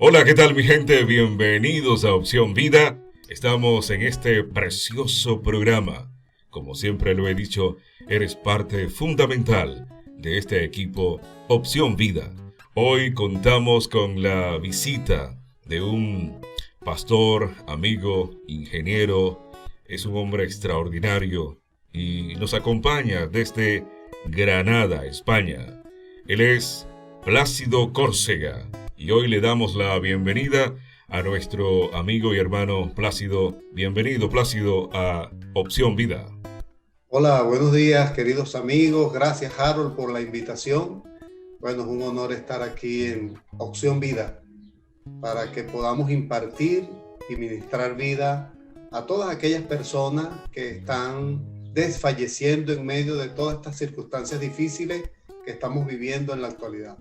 Hola, ¿qué tal mi gente? Bienvenidos a Opción Vida. Estamos en este precioso programa. Como siempre lo he dicho, eres parte fundamental de este equipo Opción Vida. Hoy contamos con la visita de un pastor, amigo, ingeniero. Es un hombre extraordinario y nos acompaña desde Granada, España. Él es Plácido Córcega. Y hoy le damos la bienvenida a nuestro amigo y hermano Plácido. Bienvenido, Plácido, a Opción Vida. Hola, buenos días, queridos amigos. Gracias, Harold, por la invitación. Bueno, es un honor estar aquí en Opción Vida para que podamos impartir y ministrar vida a todas aquellas personas que están desfalleciendo en medio de todas estas circunstancias difíciles que estamos viviendo en la actualidad.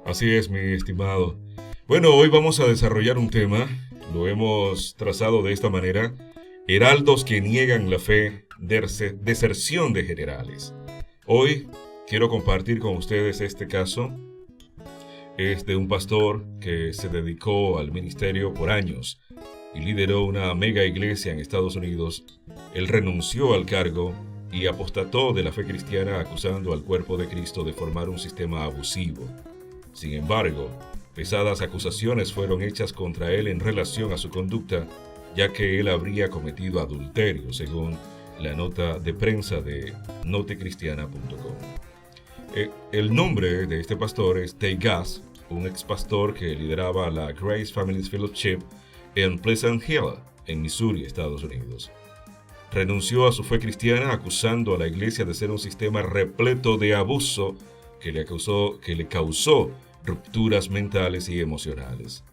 Así es, mi estimado. Bueno, hoy vamos a desarrollar un tema. Lo hemos trazado de esta manera. Heraldos que niegan la fe, deserción de generales. Hoy quiero compartir con ustedes este caso. Es de un pastor que se dedicó al ministerio por años y lideró una mega iglesia en Estados Unidos. Él renunció al cargo y apostató de la fe cristiana acusando al cuerpo de Cristo de formar un sistema abusivo. Sin embargo, pesadas acusaciones fueron hechas contra él en relación a su conducta, ya que él habría cometido adulterio, según la nota de prensa de notecristiana.com. El nombre de este pastor es Dave Gass, un ex pastor que lideraba la Grace Family Fellowship en Pleasant Hill, en Missouri, Estados Unidos. Renunció a su fe cristiana acusando a la iglesia de ser un sistema repleto de abuso que le causó rupturas mentales y emocionales.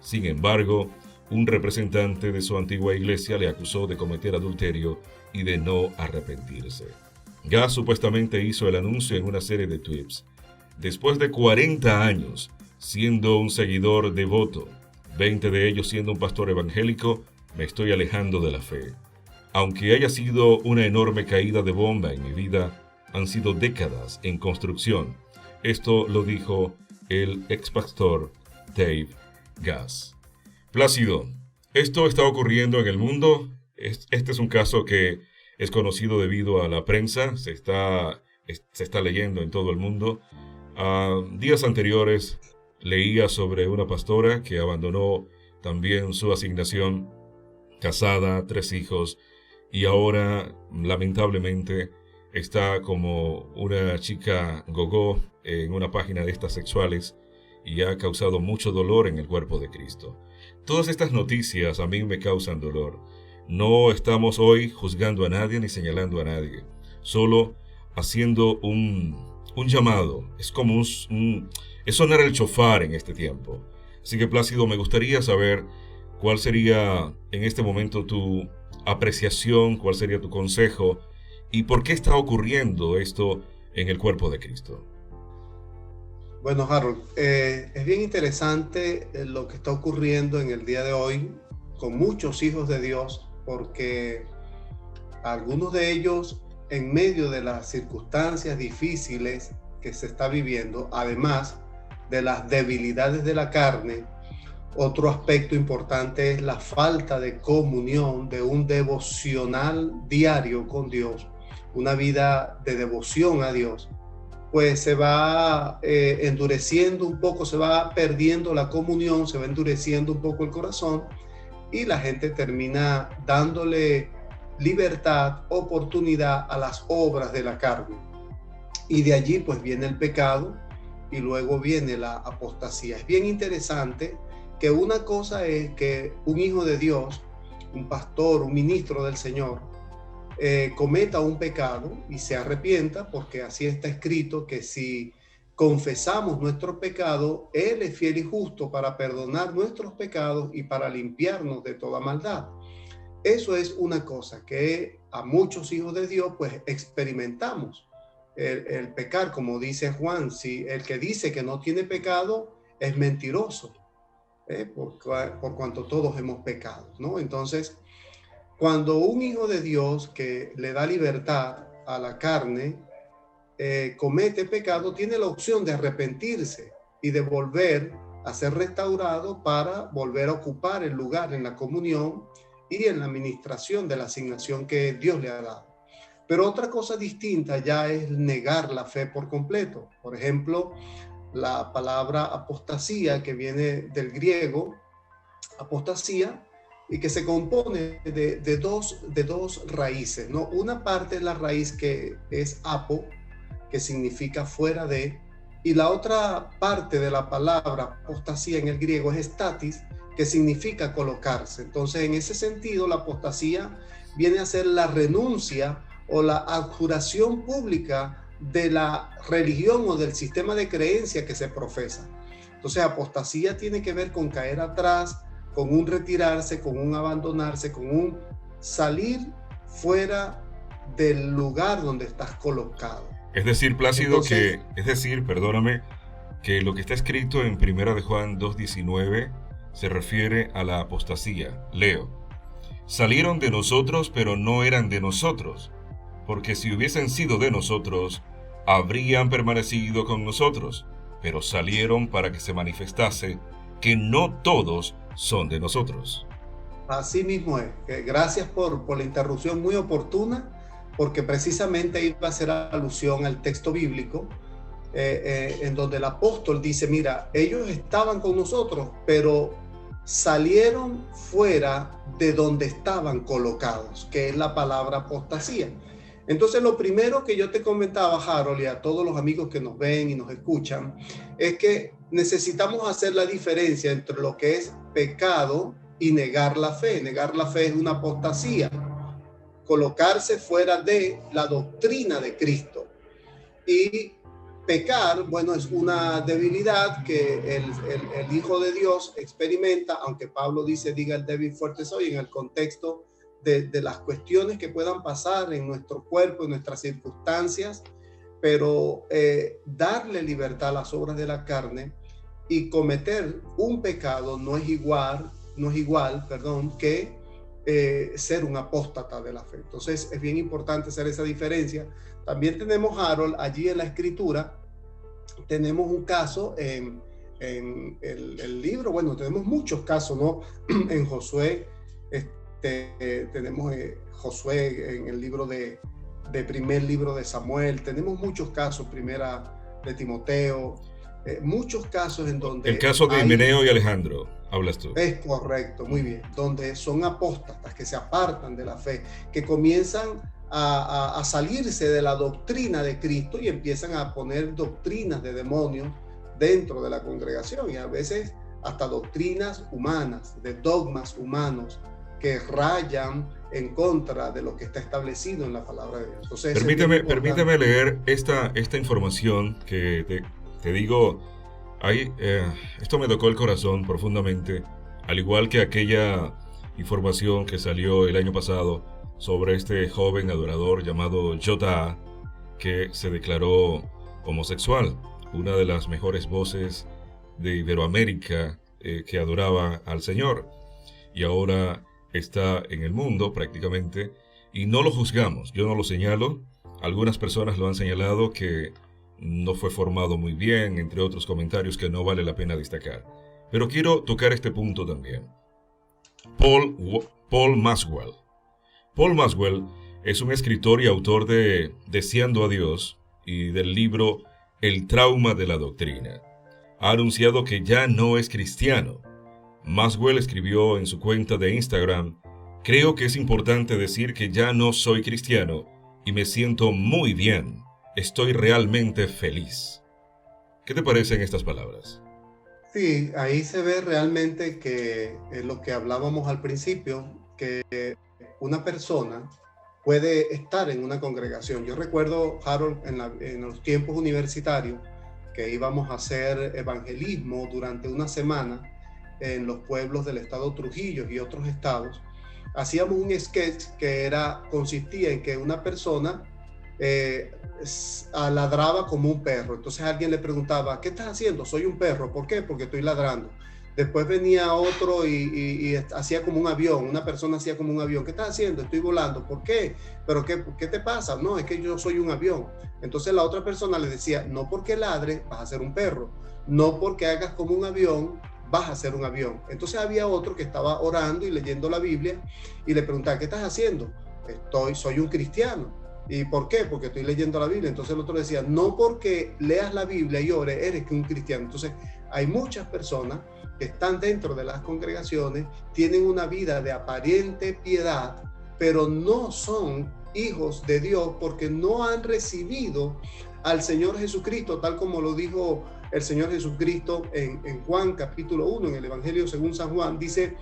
Sin embargo, un representante de su antigua iglesia le acusó de cometer adulterio y de no arrepentirse. Gass supuestamente hizo el anuncio en una serie de tweets. Después de 40 años siendo un seguidor devoto, 20 de ellos siendo un pastor evangélico, me estoy alejando de la fe. Aunque haya sido una enorme caída de bomba en mi vida, han sido décadas en construcción. Esto lo dijo el ex pastor Dave Gass. Plácido, esto está ocurriendo en el mundo. Este es un caso que es conocido debido a la prensa, se está leyendo en todo el mundo. Días anteriores leía sobre una pastora que abandonó también su asignación, casada, 3 hijos, y ahora lamentablemente está como una chica gogó en una página de estas sexuales y ha causado mucho dolor en el cuerpo de Cristo. Todas estas noticias a mí me causan dolor. No estamos hoy juzgando a nadie ni señalando a nadie, solo haciendo un llamado. Es como es sonar el chofar en este tiempo. Así que Plácido, me gustaría saber cuál sería en este momento tu apreciación, cuál sería tu consejo y por qué está ocurriendo esto en el cuerpo de Cristo. Bueno, Harold, es bien interesante lo que está ocurriendo en el día de hoy con muchos hijos de Dios, porque algunos de ellos, en medio de las circunstancias difíciles que se está viviendo, además de las debilidades de la carne, otro aspecto importante es la falta de comunión, de un devocional diario con Dios, una vida de devoción a Dios, pues se va endureciendo un poco, se va perdiendo la comunión, se va endureciendo un poco el corazón y la gente termina dándole libertad, oportunidad a las obras de la carne. Y de allí pues viene el pecado y luego viene la apostasía. Es bien interesante que una cosa es que un hijo de Dios, un pastor, un ministro del Señor, cometa un pecado y se arrepienta, porque así está escrito que si confesamos nuestro pecado, Él es fiel y justo para perdonar nuestros pecados y para limpiarnos de toda maldad. Eso es una cosa que a muchos hijos de Dios pues experimentamos. El pecar, como dice Juan, si el que dice que no tiene pecado es mentiroso, por cuanto todos hemos pecado, ¿no? Entonces, cuando un hijo de Dios que le da libertad a la carne comete pecado, tiene la opción de arrepentirse y de volver a ser restaurado para volver a ocupar el lugar en la comunión y en la administración de la asignación que Dios le ha dado. Pero otra cosa distinta ya es negar la fe por completo. Por ejemplo, la palabra apostasía, que viene del griego, apostasía, y que se compone de dos raíces, ¿no? Una parte es la raíz que es apo, que significa fuera de, y la otra parte de la palabra apostasía en el griego es statis, que significa colocarse. Entonces, en ese sentido, la apostasía viene a ser la renuncia o la abjuración pública de la religión o del sistema de creencia que se profesa. Entonces, apostasía tiene que ver con caer atrás, con un retirarse, con un abandonarse, con un salir fuera del lugar donde estás colocado. Es decir, Plácido, perdóname, que lo que está escrito en 1 de Juan 2:19 se refiere a la apostasía. Leo: salieron de nosotros, pero no eran de nosotros, porque si hubiesen sido de nosotros, habrían permanecido con nosotros, pero salieron para que se manifestase que no todos son de nosotros. Así mismo es. Gracias por la interrupción muy oportuna, porque precisamente iba a hacer alusión al texto bíblico, en donde el apóstol dice, mira, ellos estaban con nosotros, pero salieron fuera de donde estaban colocados, que es la palabra apostasía. Entonces, lo primero que yo te comentaba, Harold, y a todos los amigos que nos ven y nos escuchan, es que necesitamos hacer la diferencia entre lo que es pecado y negar la fe. Negar la fe es una apostasía, colocarse fuera de la doctrina de Cristo. Y pecar, bueno, es una debilidad que el Hijo de Dios experimenta, aunque Pablo dice, diga el débil fuerte soy, en el contexto de las cuestiones que puedan pasar en nuestro cuerpo, en nuestras circunstancias, pero darle libertad a las obras de la carne y cometer un pecado no es igual, que ser un apóstata de la fe. Entonces es bien importante hacer esa diferencia. También tenemos, Harold, allí en la escritura, tenemos un caso en el libro, bueno, tenemos muchos casos, ¿no? En Josué, tenemos Josué en el libro primer libro de Samuel, tenemos muchos casos, primera de Timoteo, muchos casos en donde... El caso de Himeneo y Alejandro, hablas tú. Es correcto, muy bien, donde son apóstatas que se apartan de la fe, que comienzan a salirse de la doctrina de Cristo y empiezan a poner doctrinas de demonios dentro de la congregación, y a veces hasta doctrinas humanas, de dogmas humanos que rayan en contra de lo que está establecido en la palabra de Dios. Entonces, permíteme leer esta información que te digo, esto me tocó el corazón profundamente, al igual que aquella información que salió el año pasado sobre este joven adorador llamado J.A., que se declaró homosexual, una de las mejores voces de Iberoamérica que adoraba al Señor, y ahora está en el mundo prácticamente, y no lo juzgamos, yo no lo señalo. Algunas personas lo han señalado que no fue formado muy bien, entre otros comentarios que no vale la pena destacar. Pero quiero tocar este punto también. Paul Maswell. Paul Maswell es un escritor y autor de Deseando a Dios y del libro El trauma de la doctrina. Ha anunciado que ya no es cristiano. Maswell escribió en su cuenta de Instagram: creo que es importante decir que ya no soy cristiano y me siento muy bien. Estoy realmente feliz. ¿Qué te parecen estas palabras? Sí, ahí se ve realmente que lo que hablábamos al principio, que una persona puede estar en una congregación. Yo recuerdo, Harold, en los tiempos universitarios, que íbamos a hacer evangelismo durante una semana en los pueblos del estado Trujillo y otros estados. Hacíamos un sketch que consistía en que una persona ladraba como un perro. Entonces alguien le preguntaba, ¿qué estás haciendo? Soy un perro. ¿Por qué? Porque estoy ladrando. Después venía otro y hacía como un avión, una persona hacía como un avión. ¿Qué estás haciendo? Estoy volando. ¿Por qué? ¿Pero qué te pasa? No, es que yo soy un avión. Entonces la otra persona le decía, no porque ladres vas a ser un perro, no porque hagas como un avión vas a ser un avión. Entonces había otro que estaba orando y leyendo la Biblia y le preguntaba, ¿qué estás haciendo? Soy un cristiano. ¿Y por qué? Porque estoy leyendo la Biblia. Entonces el otro decía, no porque leas la Biblia y ores, eres que un cristiano. Entonces hay muchas personas que están dentro de las congregaciones, tienen una vida de aparente piedad, pero no son hijos de Dios porque no han recibido al Señor Jesucristo, tal como lo dijo el Señor Jesucristo en Juan capítulo 1, en el Evangelio según San Juan, dice,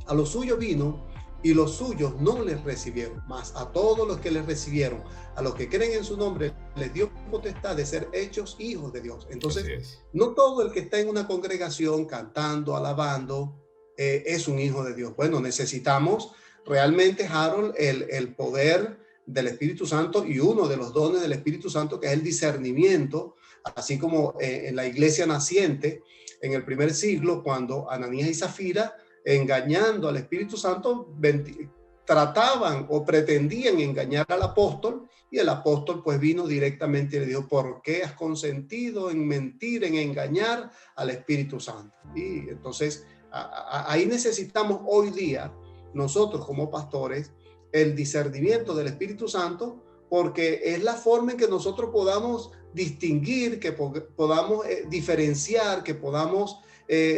a los suyos vino y los suyos no les recibieron, mas a todos los que les recibieron, a los que creen en su nombre, les dio potestad de ser hechos hijos de Dios. Entonces, no todo el que está en una congregación cantando, alabando, es un hijo de Dios. Bueno, necesitamos realmente, Harold, el poder del Espíritu Santo y uno de los dones del Espíritu Santo, que es el discernimiento, así como en la iglesia naciente, en el primer siglo, cuando Ananías y Zafira, engañando al Espíritu Santo, trataban o pretendían engañar al apóstol, y el apóstol pues vino directamente y le dijo, ¿por qué has consentido en mentir, en engañar al Espíritu Santo? Y entonces ahí necesitamos hoy día, nosotros como pastores, el discernimiento del Espíritu Santo, porque es la forma en que nosotros podamos distinguir, que podamos diferenciar, que podamos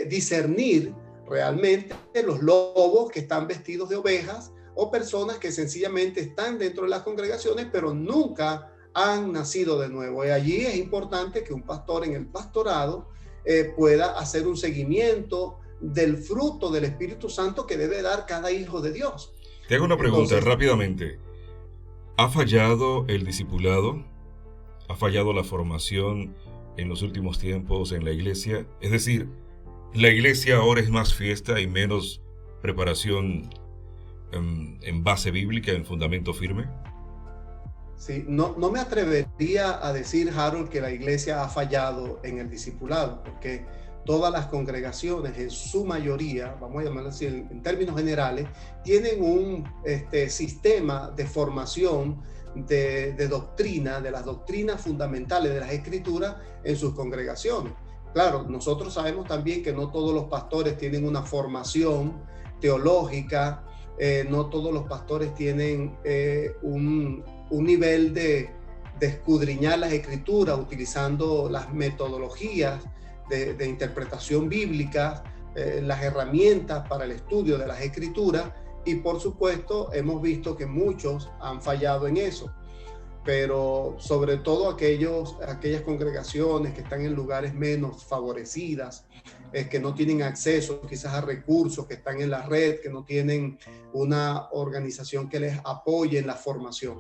discernir realmente los lobos que están vestidos de ovejas o personas que sencillamente están dentro de las congregaciones pero nunca han nacido de nuevo. Y allí es importante que un pastor en el pastorado pueda hacer un seguimiento del fruto del Espíritu Santo que debe dar cada hijo de Dios. Te hago una pregunta rápidamente. ¿Ha fallado el discipulado? ¿Ha fallado la formación en los últimos tiempos en la iglesia? Es decir, ¿la iglesia ahora es más fiesta y menos preparación en base bíblica, en fundamento firme? Sí, no me atrevería a decir, Harold, que la iglesia ha fallado en el discipulado, porque todas las congregaciones, en su mayoría, vamos a llamarlo así en términos generales, tienen un sistema de formación de doctrina, de las doctrinas fundamentales de las escrituras en sus congregaciones. Claro, nosotros sabemos también que no todos los pastores tienen una formación teológica, no todos los pastores tienen un nivel de escudriñar las escrituras utilizando las metodologías de interpretación bíblica, las herramientas para el estudio de las escrituras, y por supuesto hemos visto que muchos han fallado en eso. Pero sobre todo aquellas congregaciones que están en lugares menos favorecidas, que no tienen acceso quizás a recursos, que están en la red, que no tienen una organización que les apoye en la formación.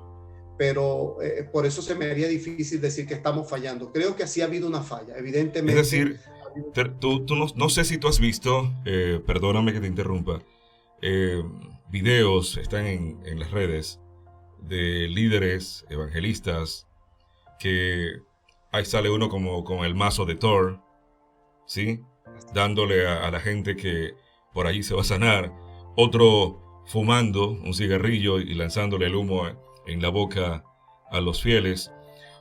Pero por eso se me haría difícil decir que estamos fallando. Creo que sí ha habido una falla, evidentemente. Es decir, tú no sé si tú has visto, perdóname que te interrumpa, videos están en las redes de líderes evangelistas que ahí sale uno como con el mazo de Thor, ¿sí? Dándole a la gente que por allí se va a sanar, otro fumando un cigarrillo y lanzándole el humo en la boca a los fieles,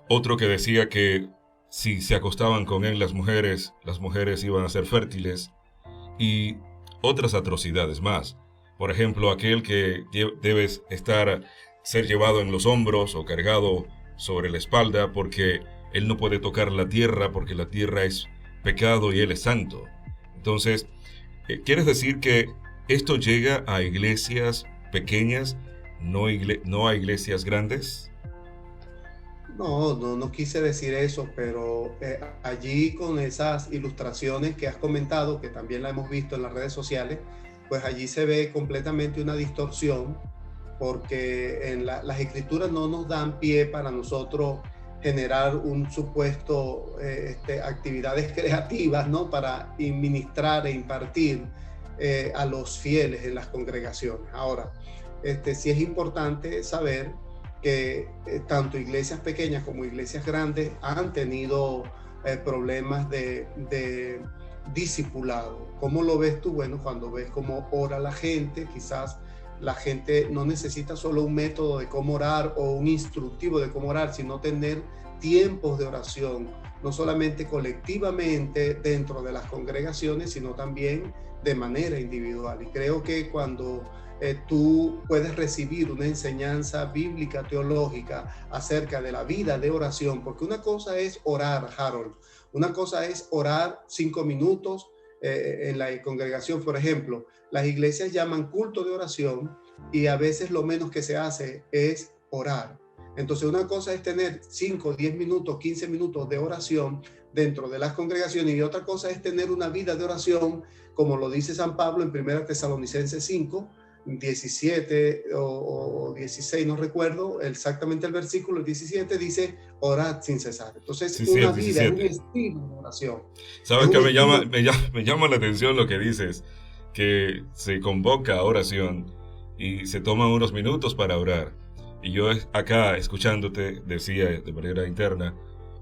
otro que decía que si se acostaban con él las mujeres iban a ser fértiles, y otras atrocidades más. Por ejemplo, aquel que debes ser llevado en los hombros o cargado sobre la espalda porque él no puede tocar la tierra porque la tierra es pecado y él es santo. Entonces, ¿quieres decir que esto llega a iglesias pequeñas, no a iglesias grandes? No quise decir eso, pero allí con esas ilustraciones que has comentado, que también la hemos visto en las redes sociales, pues allí se ve completamente una distorsión, porque en las escrituras no nos dan pie para nosotros generar un supuesto actividades creativas, ¿no? Para ministrar e impartir a los fieles en las congregaciones. Ahora, sí es importante saber que tanto iglesias pequeñas como iglesias grandes han tenido problemas de discipulado. ¿Cómo lo ves tú? Bueno, cuando ves cómo ora la gente, quizás la gente no necesita solo un método de cómo orar o un instructivo de cómo orar, sino tener tiempos de oración, no solamente colectivamente dentro de las congregaciones, sino también de manera individual. Y creo que cuando tú puedes recibir una enseñanza bíblica, teológica acerca de la vida de oración, porque una cosa es orar, Harold, una cosa es orar 5 minutos en la congregación. Por ejemplo, las iglesias llaman culto de oración y a veces lo menos que se hace es orar. Entonces una cosa es tener 5, 10 minutos, 15 minutos de oración dentro de las congregaciones, y otra cosa es tener una vida de oración, como lo dice San Pablo en 1 Tesalonicenses 5, 17 o 16, no recuerdo exactamente el versículo, el 17 dice, orad sin cesar. Entonces, Sí, una el vida 17. es un estilo de oración. ¿Sabes qué me llama la atención lo que dices? Que se convoca a oración y se toman unos minutos para orar. Y yo acá, escuchándote, decía de manera interna,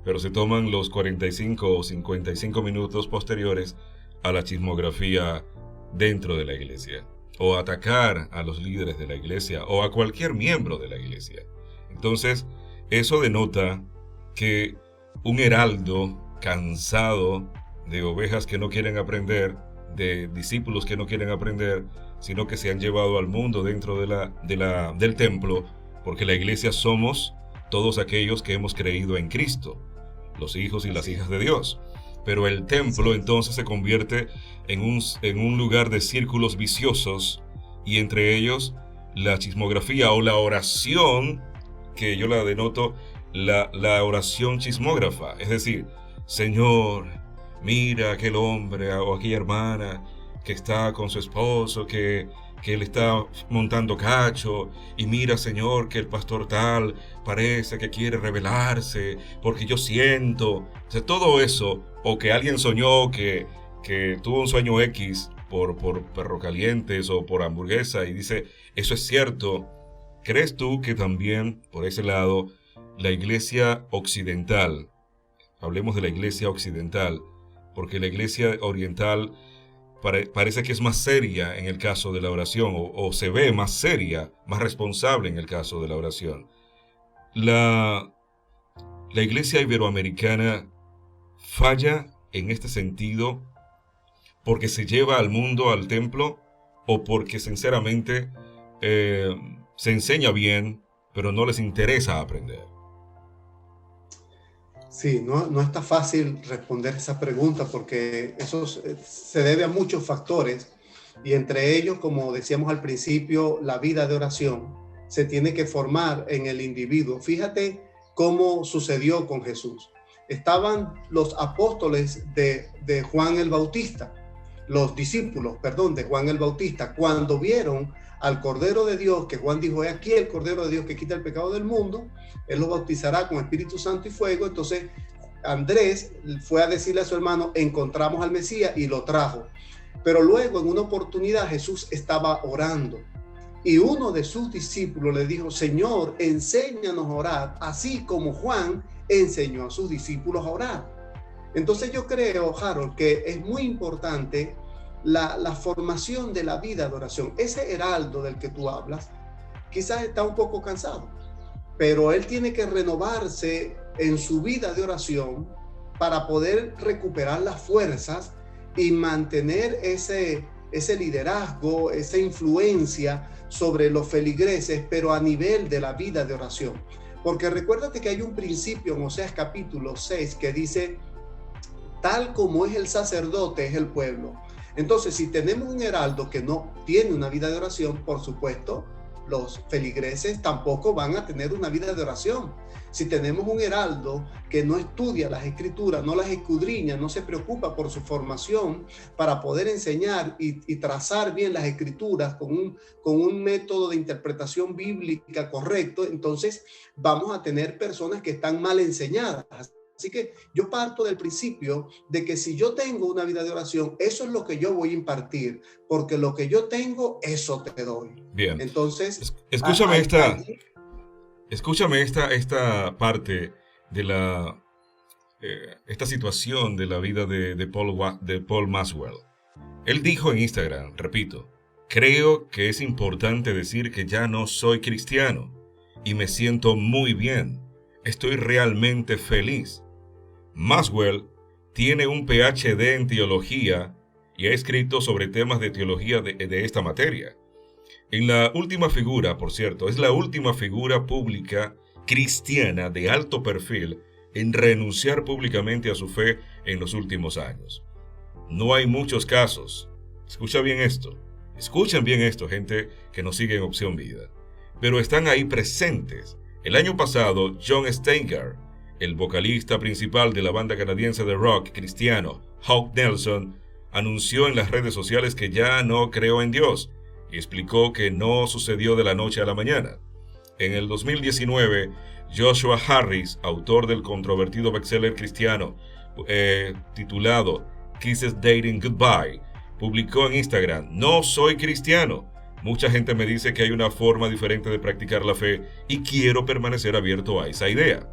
pero se toman los 45 o 55 minutos posteriores a la chismografía dentro de la iglesia, o atacar a los líderes de la iglesia, o a cualquier miembro de la iglesia. Entonces, eso denota que un heraldo cansado de ovejas que no quieren aprender, de discípulos que no quieren aprender, sino que se han llevado al mundo dentro del templo, porque la iglesia somos todos aquellos que hemos creído en Cristo, los hijos y las hijas de Dios. Pero el templo entonces se convierte en un lugar de círculos viciosos, y entre ellos la chismografía o la oración, que yo la denoto la oración chismógrafa. Es decir, Señor, mira aquel hombre o aquella hermana que está con su esposo, que él está montando cacho, y mira, Señor, que el pastor tal parece que quiere rebelarse, porque yo siento, o sea, todo eso, o que alguien soñó que tuvo un sueño X por perro calientes o por hamburguesa, y dice, eso es cierto. ¿Crees tú que también, por ese lado, la iglesia occidental, hablemos de la iglesia occidental, porque la iglesia oriental parece que es más seria en el caso de la oración, o se ve más seria, más responsable en el caso de la oración? La iglesia iberoamericana falla en este sentido porque se lleva al mundo al templo, o porque sinceramente se enseña bien, pero no les interesa aprender. Sí, no está fácil responder esa pregunta, porque eso se debe a muchos factores, y entre ellos, como decíamos al principio, la vida de oración se tiene que formar en el individuo. Fíjate cómo sucedió con Jesús. Estaban los apóstoles de Juan el Bautista, los discípulos, perdón, de Juan el Bautista, cuando vieron al Cordero de Dios, que Juan dijo, he aquí el Cordero de Dios que quita el pecado del mundo, él lo bautizará con Espíritu Santo y fuego. Entonces Andrés fue a decirle a su hermano, encontramos al Mesías, y lo trajo. Pero luego, en una oportunidad, Jesús estaba orando, y uno de sus discípulos le dijo, Señor, enséñanos a orar, así como Juan enseñó a sus discípulos a orar. Entonces yo creo, Harold, que es muy importante la formación de la vida de oración. Ese heraldo del que tú hablas quizás está un poco cansado, pero él tiene que renovarse en su vida de oración para poder recuperar las fuerzas y mantener ese liderazgo, esa influencia sobre los feligreses, pero a nivel de la vida de oración. Porque recuérdate que hay un principio en Oseas capítulo 6 que dice, tal como es el sacerdote es el pueblo. Entonces, si tenemos un heraldo que no tiene una vida de oración, por supuesto, los feligreses tampoco van a tener una vida de oración. Si tenemos un heraldo que no estudia las escrituras, no las escudriña, no se preocupa por su formación para poder enseñar y trazar bien las escrituras con un método de interpretación bíblica correcto, entonces vamos a tener personas que están mal enseñadas. Así que yo parto del principio de que si yo tengo una vida de oración, eso es lo que yo voy a impartir, porque lo que yo tengo, eso te doy. Bien. Entonces, escúchame esta parte de esta situación de la vida de Paul Maxwell. Él dijo en Instagram, repito, creo que es importante decir que ya no soy cristiano y me siento muy bien. Estoy realmente feliz. Maxwell tiene un PhD en teología y ha escrito sobre temas de teología de esta materia. En la última figura, por cierto, es la última figura pública cristiana de alto perfil en renunciar públicamente a su fe en los últimos años. No hay muchos casos. Escuchen bien esto, gente que nos sigue en Opción Vida. Pero están ahí presentes. El año pasado, John Steingart, el vocalista principal de la banda canadiense de rock cristiano Hawk Nelson, anunció en las redes sociales que ya no creó en Dios y explicó que no sucedió de la noche a la mañana. En el 2019, Joshua Harris, autor del controvertido bestseller cristiano titulado Kisses Dating Goodbye, publicó en Instagram: no soy cristiano. Mucha gente me dice que hay una forma diferente de practicar la fe y quiero permanecer abierto a esa idea.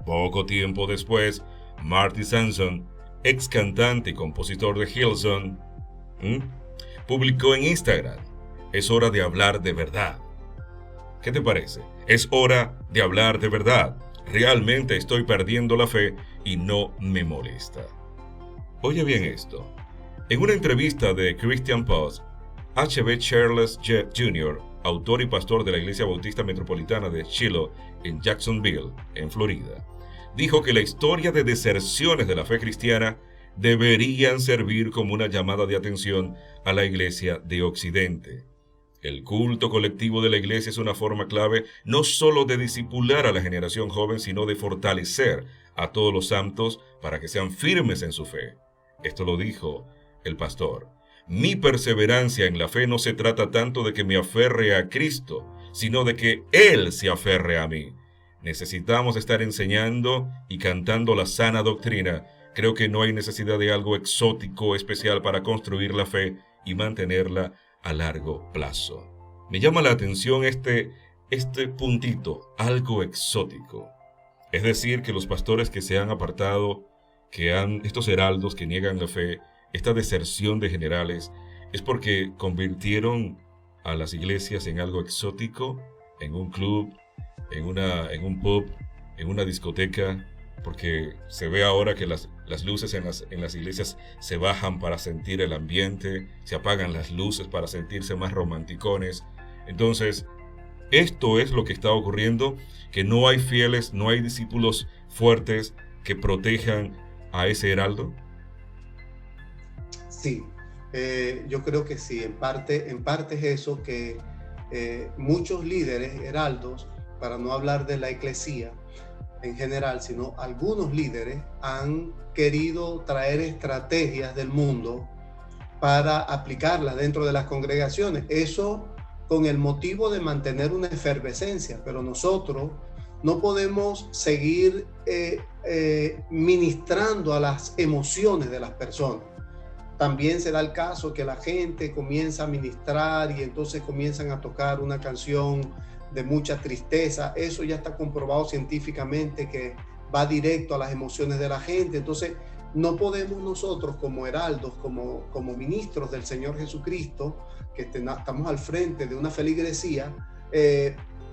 Poco tiempo después, Marty Sampson, ex cantante y compositor de Hillsong, publicó en Instagram: es hora de hablar de verdad. ¿Qué te parece? Es hora de hablar de verdad. Realmente estoy perdiendo la fe y no me molesta. Oye bien esto. En una entrevista de Christian Post, H.B. Charles Jr., autor y pastor de la Iglesia Bautista Metropolitana de Shiloh en Jacksonville, en Florida, dijo que la historia de deserciones de la fe cristiana deberían servir como una llamada de atención a la Iglesia de Occidente. El culto colectivo de la Iglesia es una forma clave no solo de discipular a la generación joven, sino de fortalecer a todos los santos para que sean firmes en su fe. Esto lo dijo el pastor. Mi perseverancia en la fe no se trata tanto de que me aferre a Cristo, sino de que Él se aferre a mí. Necesitamos estar enseñando y cantando la sana doctrina. Creo que no hay necesidad de algo exótico especial para construir la fe y mantenerla a largo plazo. Me llama la atención este puntito, algo exótico. Es decir, que los pastores que se han apartado, estos heraldos que niegan la fe, esta deserción de generales, es porque convirtieron a las iglesias en algo exótico, en un club, en un pub, en una discoteca, porque se ve ahora que las luces en las iglesias se bajan para sentir el ambiente, se apagan las luces para sentirse más romanticones. Entonces, esto es lo que está ocurriendo, que no hay fieles, no hay discípulos fuertes que protejan a ese heraldo. Sí, yo creo que sí, en parte es eso, que muchos líderes, heraldos, para no hablar de la eclesía en general, sino algunos líderes han querido traer estrategias del mundo para aplicarlas dentro de las congregaciones. Eso con el motivo de mantener una efervescencia, pero nosotros no podemos seguir ministrando a las emociones de las personas. También se da el caso que la gente comienza a ministrar y entonces comienzan a tocar una canción de mucha tristeza. Eso ya está comprobado científicamente que va directo a las emociones de la gente. Entonces no podemos nosotros como heraldos, como ministros del Señor Jesucristo, que estamos al frente de una feligresía,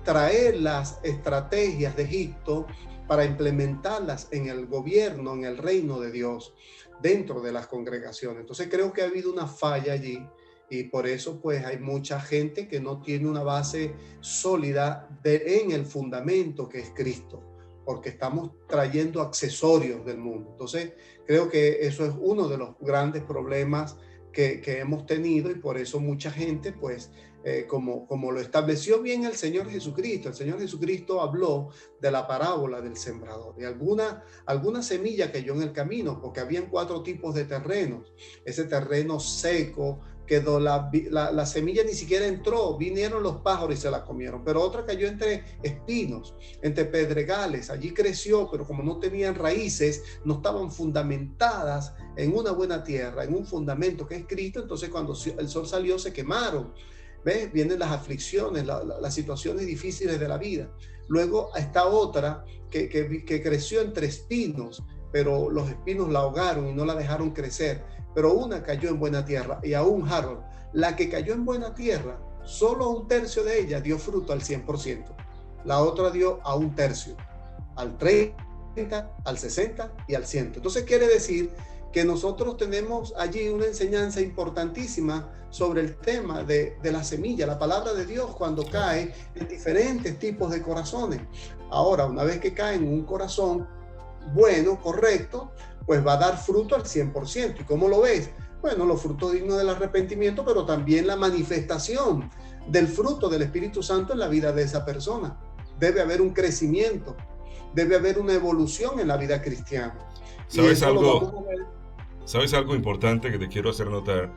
traer las estrategias de Egipto para implementarlas en el gobierno, en el reino de Dios, dentro de las congregaciones. Entonces creo que ha habido una falla allí y por eso pues hay mucha gente que no tiene una base sólida en el fundamento que es Cristo, porque estamos trayendo accesorios del mundo. Entonces creo que eso es uno de los grandes problemas que hemos tenido y por eso mucha gente pues como lo estableció bien el Señor Jesucristo habló de la parábola del sembrador y alguna semilla cayó en el camino, porque habían 4 tipos de terrenos. Ese terreno seco quedó, la semilla ni siquiera entró, vinieron los pájaros y se la comieron, pero otra cayó entre espinos, entre pedregales, allí creció, pero como no tenían raíces, no estaban fundamentadas en una buena tierra, en un fundamento que es Cristo. Entonces cuando el sol salió se quemaron. ¿Ves? Vienen las aflicciones, las situaciones difíciles de la vida. Luego está otra que creció entre espinos pero los espinos la ahogaron y no la dejaron crecer. Pero una cayó en buena tierra. Y aún, Harold, la que cayó en buena tierra, solo un tercio de ella dio fruto al 100%. La otra dio a un tercio, al 30, al 60 y al 100. Entonces quiere decir que nosotros tenemos allí una enseñanza importantísima sobre el tema de la semilla, la palabra de Dios cuando cae en diferentes tipos de corazones. Ahora, una vez que cae en un corazón bueno, correcto, pues va a dar fruto al 100%. ¿Y cómo lo ves? Bueno, los frutos dignos del arrepentimiento, pero también la manifestación del fruto del Espíritu Santo en la vida de esa persona. Debe haber un crecimiento, debe haber una evolución en la vida cristiana. ¿Sabes algo importante que te quiero hacer notar?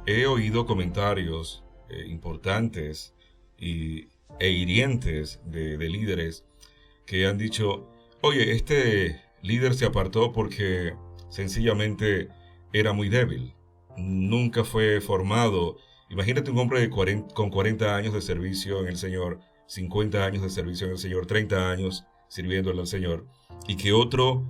He oído comentarios importantes e hirientes de líderes que han dicho, oye, este líder se apartó porque sencillamente era muy débil, nunca fue formado. Imagínate un hombre con 40 años de servicio en el Señor, 50 años de servicio en el Señor, 30 años sirviéndole al Señor, y que otro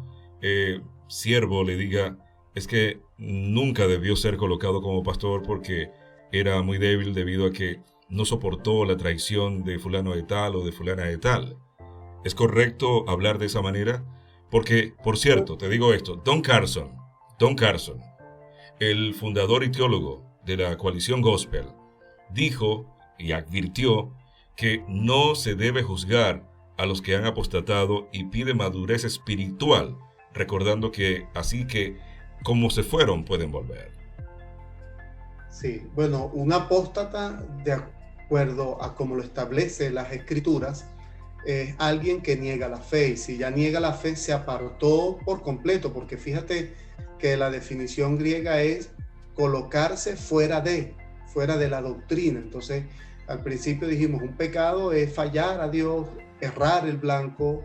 siervo le diga, es que nunca debió ser colocado como pastor porque era muy débil debido a que no soportó la traición de fulano de tal o de fulana de tal. ¿Es correcto hablar de esa manera? Porque, por cierto, te digo esto, Don Carson, el fundador y teólogo de la coalición Gospel, dijo y advirtió que no se debe juzgar a los que han apostatado y pide madurez espiritual, recordando que así que como se fueron pueden volver. Sí, bueno, un apóstata, de acuerdo a como lo establece las Escrituras, es alguien que niega la fe, y si ya niega la fe se apartó por completo, porque fíjate que la definición griega es colocarse fuera de la doctrina. Entonces, al principio dijimos, un pecado es fallar a Dios, errar el blanco,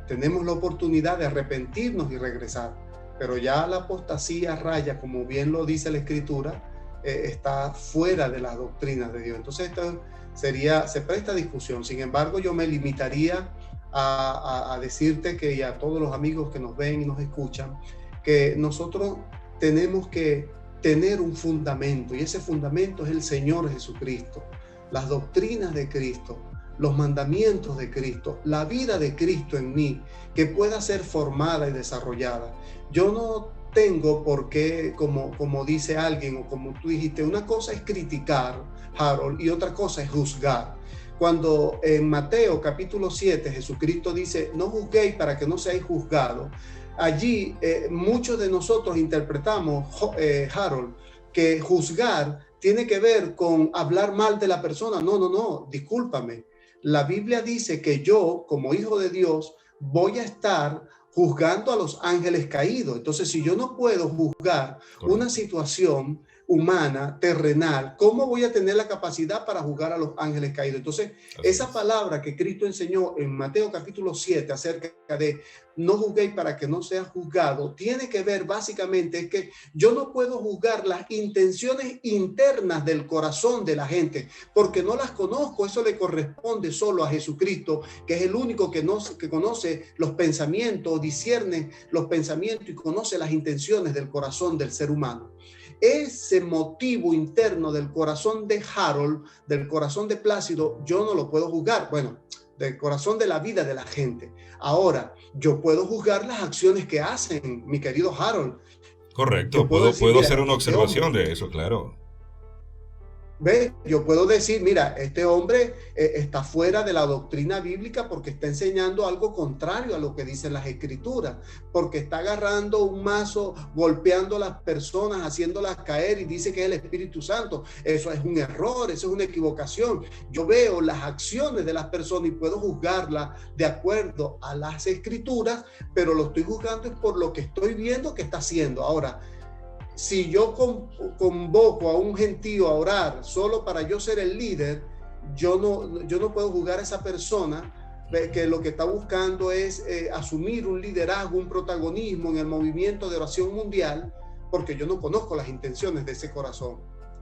tenemos la oportunidad de arrepentirnos y regresar, pero ya la apostasía raya, como bien lo dice la Escritura, está fuera de las doctrinas de Dios. Entonces esto se presta a discusión. Sin embargo, yo me limitaría a decirte que, y a todos los amigos que nos ven y nos escuchan, que nosotros tenemos que tener un fundamento, y ese fundamento es el Señor Jesucristo, las doctrinas de Cristo, los mandamientos de Cristo, la vida de Cristo en mí, que pueda ser formada y desarrollada. Yo no tengo por qué, como dice alguien, o como tú dijiste, una cosa es criticar, Harold, y otra cosa es juzgar. Cuando en Mateo capítulo 7 Jesucristo dice, no juzguéis para que no seáis juzgados, allí muchos de nosotros interpretamos, Harold, que juzgar tiene que ver con hablar mal de la persona. No, discúlpame. La Biblia dice que yo, como hijo de Dios, voy a estar juzgando a los ángeles caídos. Entonces, si yo no puedo juzgar una situación humana, terrenal, ¿cómo voy a tener la capacidad para juzgar a los ángeles caídos? Entonces, esa palabra que Cristo enseñó en Mateo capítulo 7 acerca de no juzguéis para que no seas juzgado, tiene que ver básicamente es que yo no puedo juzgar las intenciones internas del corazón de la gente, porque no las conozco. Eso le corresponde solo a Jesucristo, que es el único que conoce los pensamientos, discierne los pensamientos y conoce las intenciones del corazón del ser humano. Ese motivo interno del corazón de Harold, del corazón de Plácido, yo no lo puedo juzgar. Bueno, del corazón de la vida de la gente. Ahora, yo puedo juzgar las acciones que hacen, mi querido Harold. Correcto, puedo hacer una observación de eso, claro. ¿Ves? Yo puedo decir, mira, este hombre está fuera de la doctrina bíblica porque está enseñando algo contrario a lo que dicen las Escrituras, porque está agarrando un mazo, golpeando a las personas, haciéndolas caer, y dice que es el Espíritu Santo. Eso es un error, eso es una equivocación. Yo veo las acciones de las personas y puedo juzgarlas de acuerdo a las Escrituras, pero lo estoy juzgando es por lo que estoy viendo que está haciendo. Ahora, si yo convoco a un gentío a orar solo para yo ser el líder, yo no puedo juzgar a esa persona que lo que está buscando es asumir un liderazgo, un protagonismo en el movimiento de oración mundial, porque yo no conozco las intenciones de ese corazón.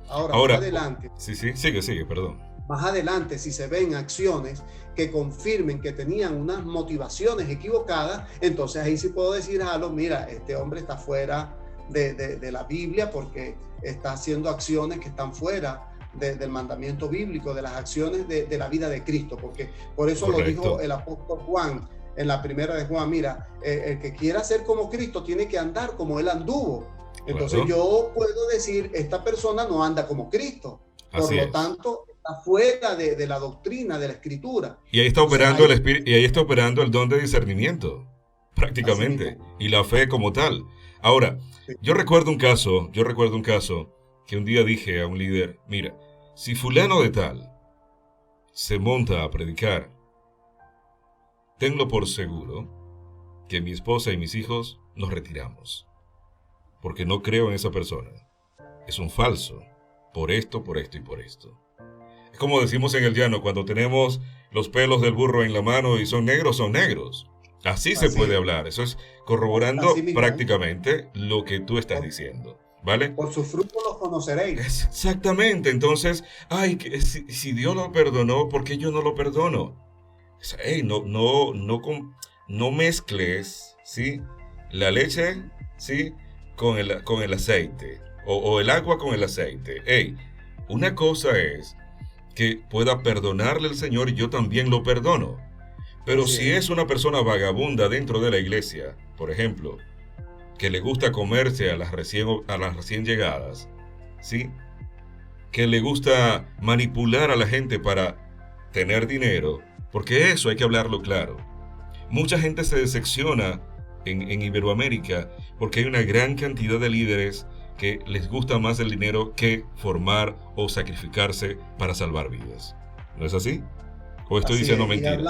Ahora, adelante. Sí, sigue, perdón. más adelante, si se ven acciones que confirmen que tenían unas motivaciones equivocadas, entonces ahí sí puedo decir, mira, este hombre está fuera de la Biblia porque está haciendo acciones que están fuera del mandamiento bíblico, de las acciones de la vida de Cristo, porque por eso Correcto. lo dijo el apóstol Juan en la primera de Juan, mira, el que quiera ser como Cristo tiene que andar como él anduvo. Entonces yo puedo decir, esta persona no anda como Cristo, por lo tanto está fuera de la doctrina, de la Escritura. Y ahí está operando el espíritu, y ahí está operando el don de discernimiento, prácticamente, y la fe como tal. Ahora, yo recuerdo un caso que un día dije a un líder, mira, si fulano de tal se monta a predicar, tenlo por seguro que mi esposa y mis hijos nos retiramos, porque no creo en esa persona. Es un falso, por esto y por esto. Es como decimos en el llano, cuando tenemos los pelos del burro en la mano y son negros, son negros. Así se puede hablar. Eso es corroborando prácticamente lo que tú estás diciendo. ¿Vale? Por sus frutos los conoceréis. Exactamente. Entonces, si Dios lo perdonó, ¿por qué yo no lo perdono? No mezcles, ¿sí?, la leche, ¿sí?, con el aceite. O el agua con el aceite. Una cosa es que pueda perdonarle al Señor y yo también lo perdono. Pero si es una persona vagabunda dentro de la iglesia, por ejemplo, que le gusta comerse a las recién llegadas, ¿sí?, que le gusta manipular a la gente para tener dinero, porque eso hay que hablarlo claro. Mucha gente se decepciona en Iberoamérica porque hay una gran cantidad de líderes que les gusta más el dinero que formar o sacrificarse para salvar vidas. ¿No es así? ¿O estoy diciendo mentiras?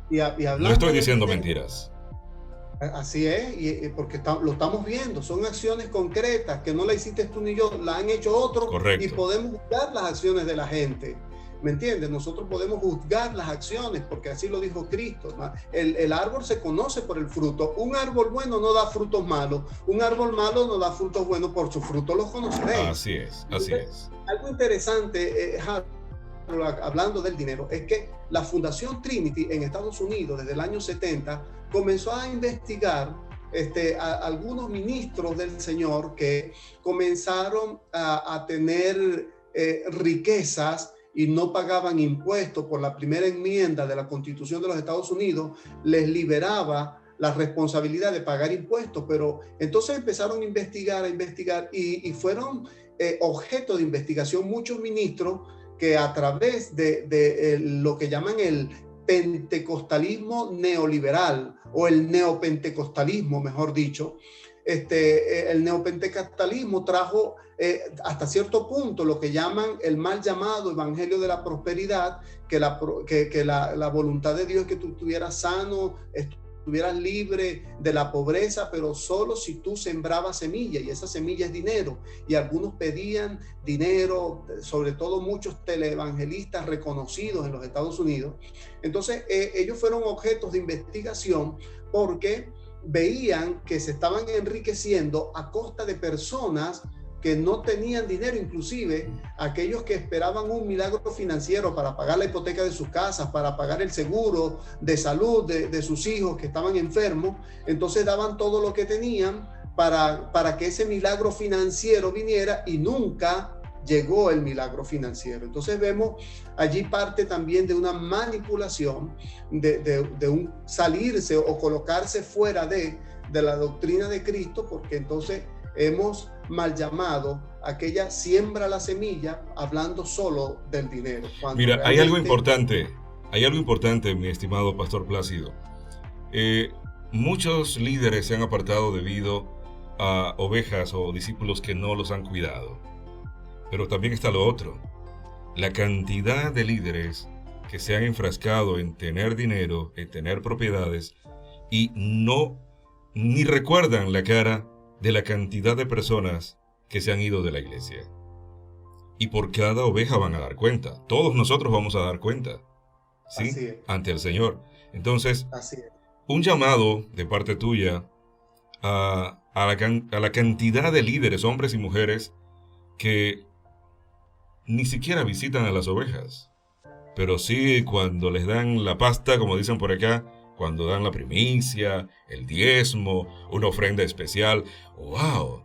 No estoy diciendo mentiras. Así es, porque lo estamos viendo, son acciones concretas que no la hiciste tú ni yo, la han hecho otros. Correcto. Y podemos juzgar las acciones de la gente. ¿Me entiendes? Nosotros podemos juzgar las acciones porque así lo dijo Cristo, ¿no? El árbol se conoce por el fruto. Un árbol bueno no da frutos malos. Un árbol malo no da frutos buenos. Por su fruto los conoceréis. Así es, así es. Algo interesante, hablando del dinero, es que la Fundación Trinity en Estados Unidos desde el año 70 comenzó a investigar a algunos ministros del Señor que comenzaron a tener riquezas y no pagaban impuestos. Por la primera enmienda de la Constitución de los Estados Unidos les liberaba la responsabilidad de pagar impuestos, pero entonces empezaron a investigar y fueron objeto de investigación muchos ministros que a través de lo que llaman el pentecostalismo neoliberal o el neopentecostalismo, mejor dicho, el neopentecostalismo trajo hasta cierto punto lo que llaman el mal llamado evangelio de la prosperidad, que la voluntad de Dios es que tú estuvieras sano, estuvieras libre de la pobreza, pero solo si tú sembrabas semilla, y esa semilla es dinero. Y algunos pedían dinero, sobre todo muchos teleevangelistas reconocidos en los Estados Unidos. Entonces ellos fueron objetos de investigación porque veían que se estaban enriqueciendo a costa de personas que no tenían dinero, inclusive aquellos que esperaban un milagro financiero para pagar la hipoteca de sus casas, para pagar el seguro de salud de sus hijos que estaban enfermos. Entonces daban todo lo que tenían para que ese milagro financiero viniera, y nunca llegó el milagro financiero. Entonces vemos allí parte también de una manipulación, de un salirse o colocarse fuera de la doctrina de Cristo, porque entonces hemos mal llamado aquella siembra la semilla, hablando solo del dinero. Mira, realmente... hay algo importante, mi estimado Pastor Plácido. Muchos líderes se han apartado debido a ovejas o discípulos que no los han cuidado. Pero también está lo otro, la cantidad de líderes que se han enfrascado en tener dinero, en tener propiedades, y ni recuerdan la cara de la cantidad de personas que se han ido de la iglesia. Y por cada oveja van a dar cuenta. Todos nosotros vamos a dar cuenta, ¿sí?, ante el Señor. Entonces, un llamado de parte tuya a la cantidad de líderes, hombres y mujeres, que ni siquiera visitan a las ovejas. pero sí cuando les dan la pasta, como dicen por acá, cuando dan la primicia, el diezmo, una ofrenda especial. ¡Wow!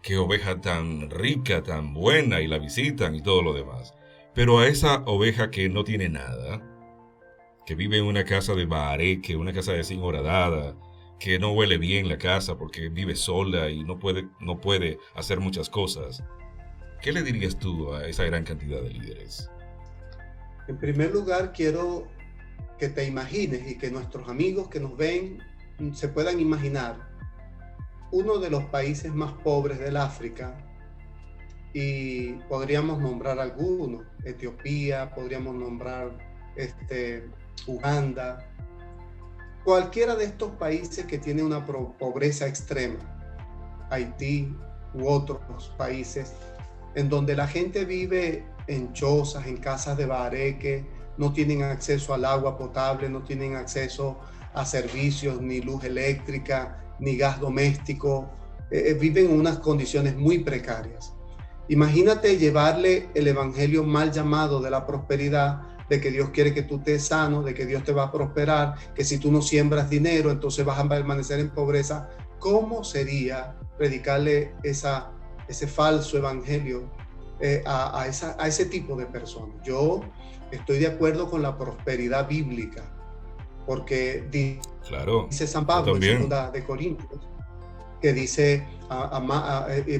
¡Qué oveja tan rica, tan buena! Y la visitan y todo lo demás. Pero a esa oveja que no tiene nada, que vive en una casa de bahareque, una casa de zinc horadada, que no huele bien la casa porque vive sola y no puede hacer muchas cosas, ¿qué le dirías tú a esa gran cantidad de líderes? En primer lugar, quiero que te imagines y que nuestros amigos que nos ven se puedan imaginar uno de los países más pobres del África, y podríamos nombrar algunos: Etiopía, podríamos nombrar Uganda, cualquiera de estos países que tiene una pobreza extrema, Haití u otros países, en donde la gente vive en chozas, en casas de bahareque, no tienen acceso al agua potable, no tienen acceso a servicios, ni luz eléctrica, ni gas doméstico, viven en unas condiciones muy precarias. Imagínate llevarle el evangelio mal llamado de la prosperidad, de que Dios quiere que tú estés sano, de que Dios te va a prosperar, que si tú no siembras dinero, entonces vas a permanecer en pobreza. ¿Cómo sería predicarle ese falso evangelio a ese tipo de personas? Yo estoy de acuerdo con la prosperidad bíblica, porque Claro, dice San yo Pablo en también. 2 Corintios, que dice,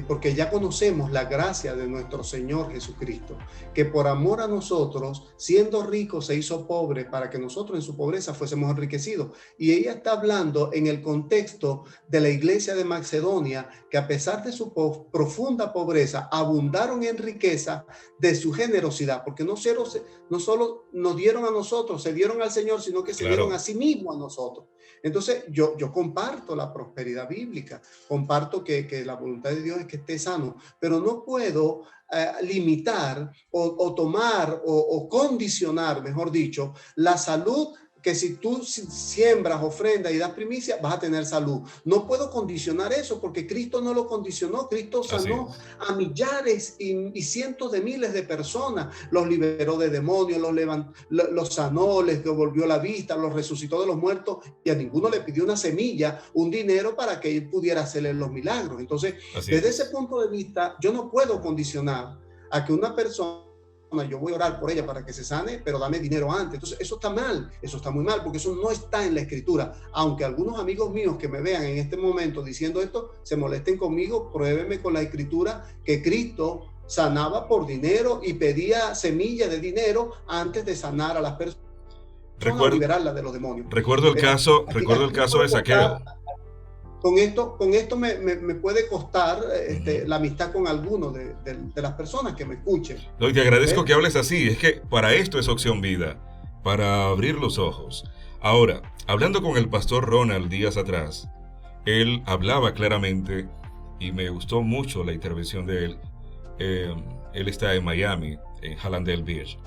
porque ya conocemos la gracia de nuestro Señor Jesucristo, que por amor a nosotros, siendo rico, se hizo pobre para que nosotros en su pobreza fuésemos enriquecidos. Y ella está hablando en el contexto de la iglesia de Macedonia, que a pesar de su profunda pobreza, abundaron en riqueza de su generosidad, porque no solo nos dieron a nosotros, se dieron al Señor, sino que se dieron a Claro. sí mismo a nosotros. Entonces, yo comparto la prosperidad bíblica, comparto que la voluntad de Dios es que esté sano, pero no puedo limitar o tomar o condicionar, mejor dicho, la salud, que si tú siembras, ofrendas y das primicia, vas a tener salud. No puedo condicionar eso, porque Cristo no lo condicionó. Cristo Así sanó es. a millares y cientos de miles de personas. Los liberó de demonios, los sanó, les devolvió la vista, los resucitó de los muertos, y a ninguno le pidió una semilla, un dinero para que él pudiera hacerle los milagros. Entonces, Así desde ese es. punto de vista, yo no puedo condicionar a que una persona, yo voy a orar por ella para que se sane, pero dame dinero antes. Entonces, eso está mal, eso está muy mal, porque eso no está en la Escritura. Aunque algunos amigos míos que me vean en este momento diciendo esto, se molesten conmigo, pruébeme con la Escritura que Cristo sanaba por dinero y pedía semillas de dinero antes de sanar a las personas o Recuerdo, liberarlas de los demonios. recuerdo el caso, recuerdo el Aquí caso de puede costar, Zaqueo. con esto me puede costar Ujú. la amistad con alguno de las personas que me escuchen. No, y te agradezco ¿Ves? que hables así. Es que para esto es Opción Vida, para abrir los ojos. Ahora, hablando con el pastor Ronald días atrás, él hablaba claramente y me gustó mucho la intervención de él. Eh, Él está en Miami, en Hallandale Beach.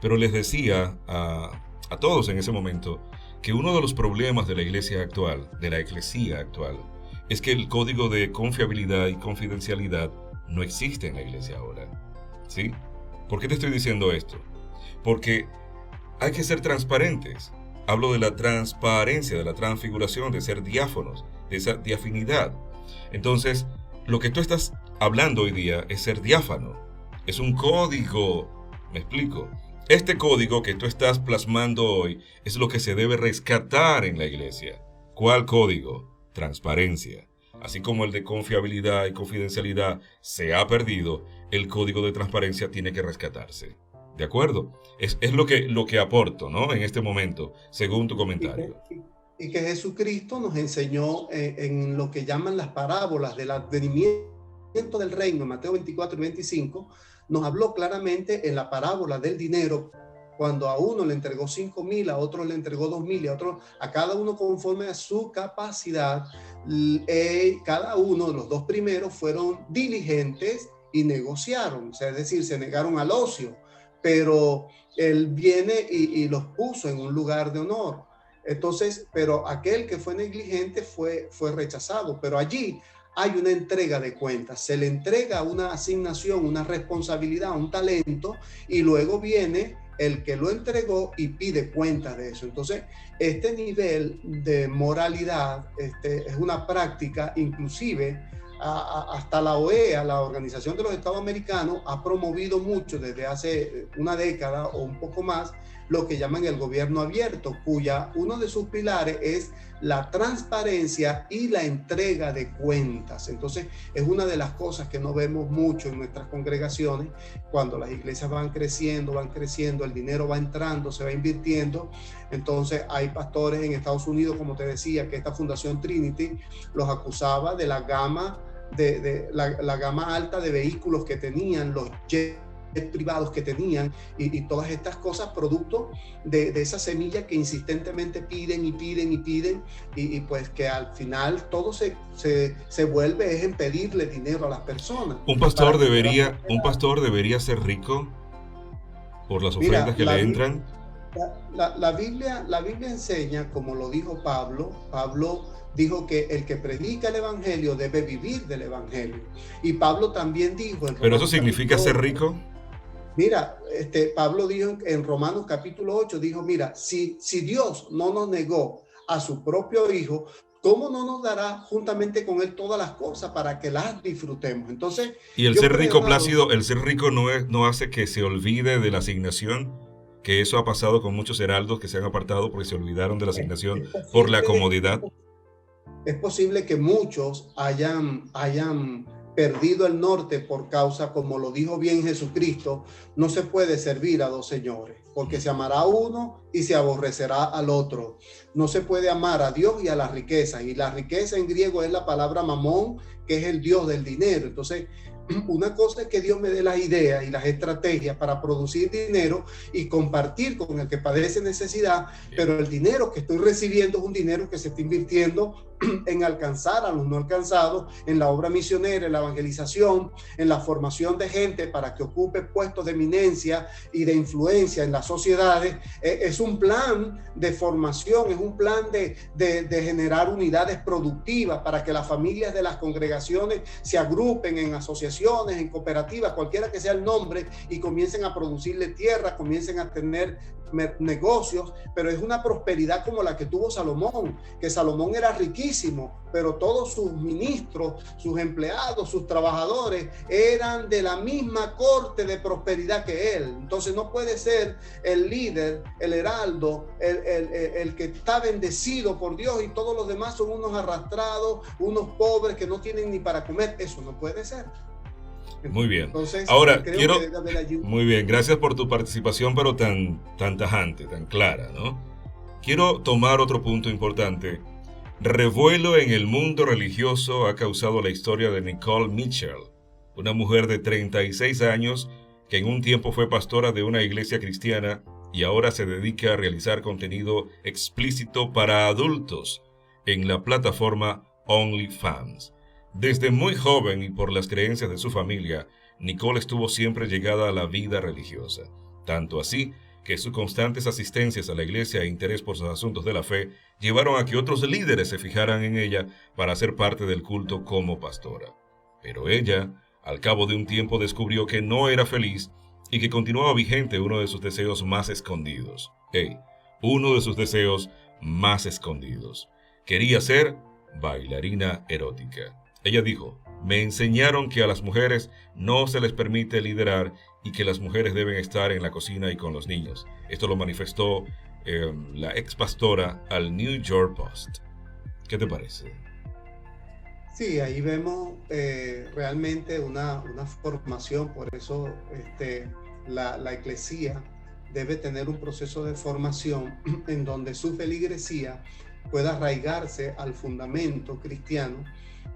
Pero les decía a todos en ese momento que uno de los problemas de la iglesia actual, de la eclesía actual, es que el código de confiabilidad y confidencialidad no existe en la iglesia ahora. ¿Sí? ¿Por qué te estoy diciendo esto? Porque hay que ser transparentes. Hablo de la transparencia, de la transfiguración, de ser diáfonos, de esa diafinidad. Entonces, lo que tú estás hablando hoy día es ser diáfano. Es un código. ¿Me explico? Este código que tú estás plasmando hoy es lo que se debe rescatar en la iglesia. ¿Cuál código? Transparencia. Así como el de confiabilidad y confidencialidad se ha perdido, el código de transparencia tiene que rescatarse. ¿De acuerdo? Es lo que aporto, ¿no? En este momento, según tu Y que, comentario. y que Jesucristo nos enseñó en lo que llaman las parábolas del advenimiento del reino, Mateo 24 y 25, nos habló claramente en la parábola del dinero, cuando a uno le entregó 5,000, a otro le entregó 2,000, a cada uno conforme a su capacidad. Cada uno de los dos primeros fueron diligentes y negociaron, o sea, es decir, se negaron al ocio, pero él viene y los puso en un lugar de honor. Entonces, pero aquel que fue negligente fue rechazado. Pero allí hay una entrega de cuentas, se le entrega una asignación, una responsabilidad, un talento, y luego viene el que lo entregó y pide cuenta de eso. Entonces, este nivel de moralidad es una práctica, inclusive hasta la OEA, la Organización de los Estados Americanos, ha promovido mucho desde hace una década o un poco más lo que llaman el gobierno abierto, cuya uno de sus pilares es la transparencia y la entrega de cuentas. Entonces, es una de las cosas que no vemos mucho en nuestras congregaciones. Cuando las iglesias van creciendo, el dinero va entrando, se va invirtiendo. Entonces, hay pastores en Estados Unidos, como te decía, que esta Fundación Trinity los acusaba de la gama la gama alta de vehículos que tenían, los jets privados que tenían y todas estas cosas producto de esa semilla que insistentemente piden y pues que al final todo se vuelve es en pedirle dinero a las personas. Un pastor debería ser rico por las ofrendas que le entran. La Biblia enseña, como lo dijo Pablo dijo que el que predica el evangelio debe vivir del evangelio. Y Pablo también dijo... ¿Pero eso significa ser rico? Mira, Pablo dijo en Romanos capítulo 8, dijo, mira, si Dios no nos negó a su propio Hijo, ¿cómo no nos dará juntamente con él todas las cosas para que las disfrutemos? Entonces... Y el ser rico, Plácido, el ser rico no hace que se olvide de la asignación, que eso ha pasado con muchos heraldos que se han apartado porque se olvidaron de la asignación por la comodidad. Es posible que muchos hayan perdido el norte por causa, como lo dijo bien Jesucristo, no se puede servir a dos señores, porque se amará a uno y se aborrecerá al otro. No se puede amar a Dios y a la riqueza, y la riqueza en griego es la palabra mamón, que es el dios del dinero. Entonces, una cosa es que Dios me dé las ideas y las estrategias para producir dinero y compartir con el que padece necesidad, pero el dinero que estoy recibiendo es un dinero que se está invirtiendo en alcanzar a los no alcanzados, en la obra misionera, en la evangelización, en la formación de gente para que ocupe puestos de eminencia y de influencia en las sociedades. Es un plan de formación, es un plan de generar unidades productivas para que las familias de las congregaciones se agrupen en asociaciones, en cooperativas, cualquiera que sea el nombre, y comiencen a producirle tierra, comiencen a tener negocios, pero es una prosperidad como la que tuvo Salomón, que Salomón era riquísimo, pero todos sus ministros, sus empleados, sus trabajadores eran de la misma corte de prosperidad que él. Entonces no puede ser el líder, el heraldo, el que está bendecido por Dios y todos los demás son unos arrastrados, unos pobres que no tienen ni para comer. Eso no puede ser. Muy bien. Entonces, ahora muy bien, gracias por tu participación, pero tan tajante, tan clara, ¿no? Quiero tomar otro punto importante. Revuelo en el mundo religioso ha causado la historia de Nicole Mitchell, una mujer de 36 años que en un tiempo fue pastora de una iglesia cristiana y ahora se dedica a realizar contenido explícito para adultos en la plataforma OnlyFans. Desde muy joven y por las creencias de su familia, Nicole estuvo siempre llegada a la vida religiosa, tanto así que sus constantes asistencias a la iglesia e interés por sus asuntos de la fe llevaron a que otros líderes se fijaran en ella para ser parte del culto como pastora. Pero ella, al cabo de un tiempo, descubrió que no era feliz y que continuaba vigente uno de sus deseos más escondidos. Uno de sus deseos más escondidos. Quería ser bailarina erótica. Ella dijo, me enseñaron que a las mujeres no se les permite liderar y que las mujeres deben estar en la cocina y con los niños. Esto lo manifestó la ex pastora al New York Post. ¿Qué te parece? Sí, ahí vemos realmente una formación, por eso la eclesía debe tener un proceso de formación en donde su feligresía pueda arraigarse al fundamento cristiano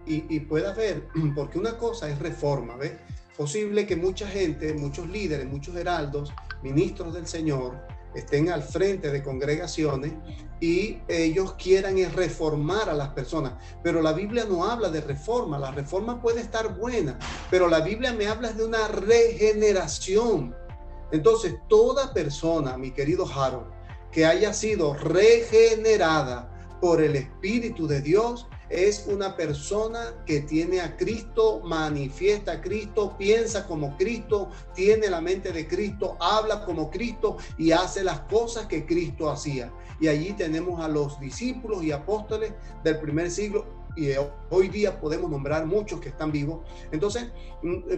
y pueda ver, porque una cosa es reforma, ¿ves? Posible que mucha gente, muchos líderes, muchos heraldos, ministros del Señor, estén al frente de congregaciones y ellos quieran reformar a las personas, pero la Biblia no habla de reforma. La reforma puede estar buena, pero la Biblia me habla de una regeneración. Entonces, toda persona, mi querido Harold, que haya sido regenerada por el Espíritu de Dios, es una persona que tiene a Cristo, manifiesta a Cristo, piensa como Cristo, tiene la mente de Cristo, habla como Cristo y hace las cosas que Cristo hacía. Y allí tenemos a los discípulos y apóstoles del primer siglo, y hoy día podemos nombrar muchos que están vivos. Entonces,